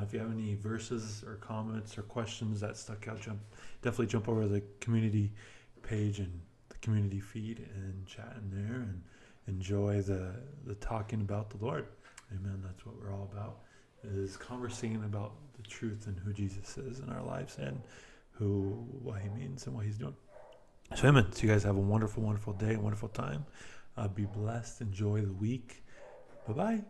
If you have any verses or comments or questions that stuck out, definitely jump over to the community page and the community feed and chat in there and enjoy the talking about the Lord. Amen. That's what we're all about, is conversating about the truth and who Jesus is in our lives and what he means and what he's doing. So amen. So you guys have a wonderful, wonderful day, a wonderful time. Be blessed. Enjoy the week. Bye-bye.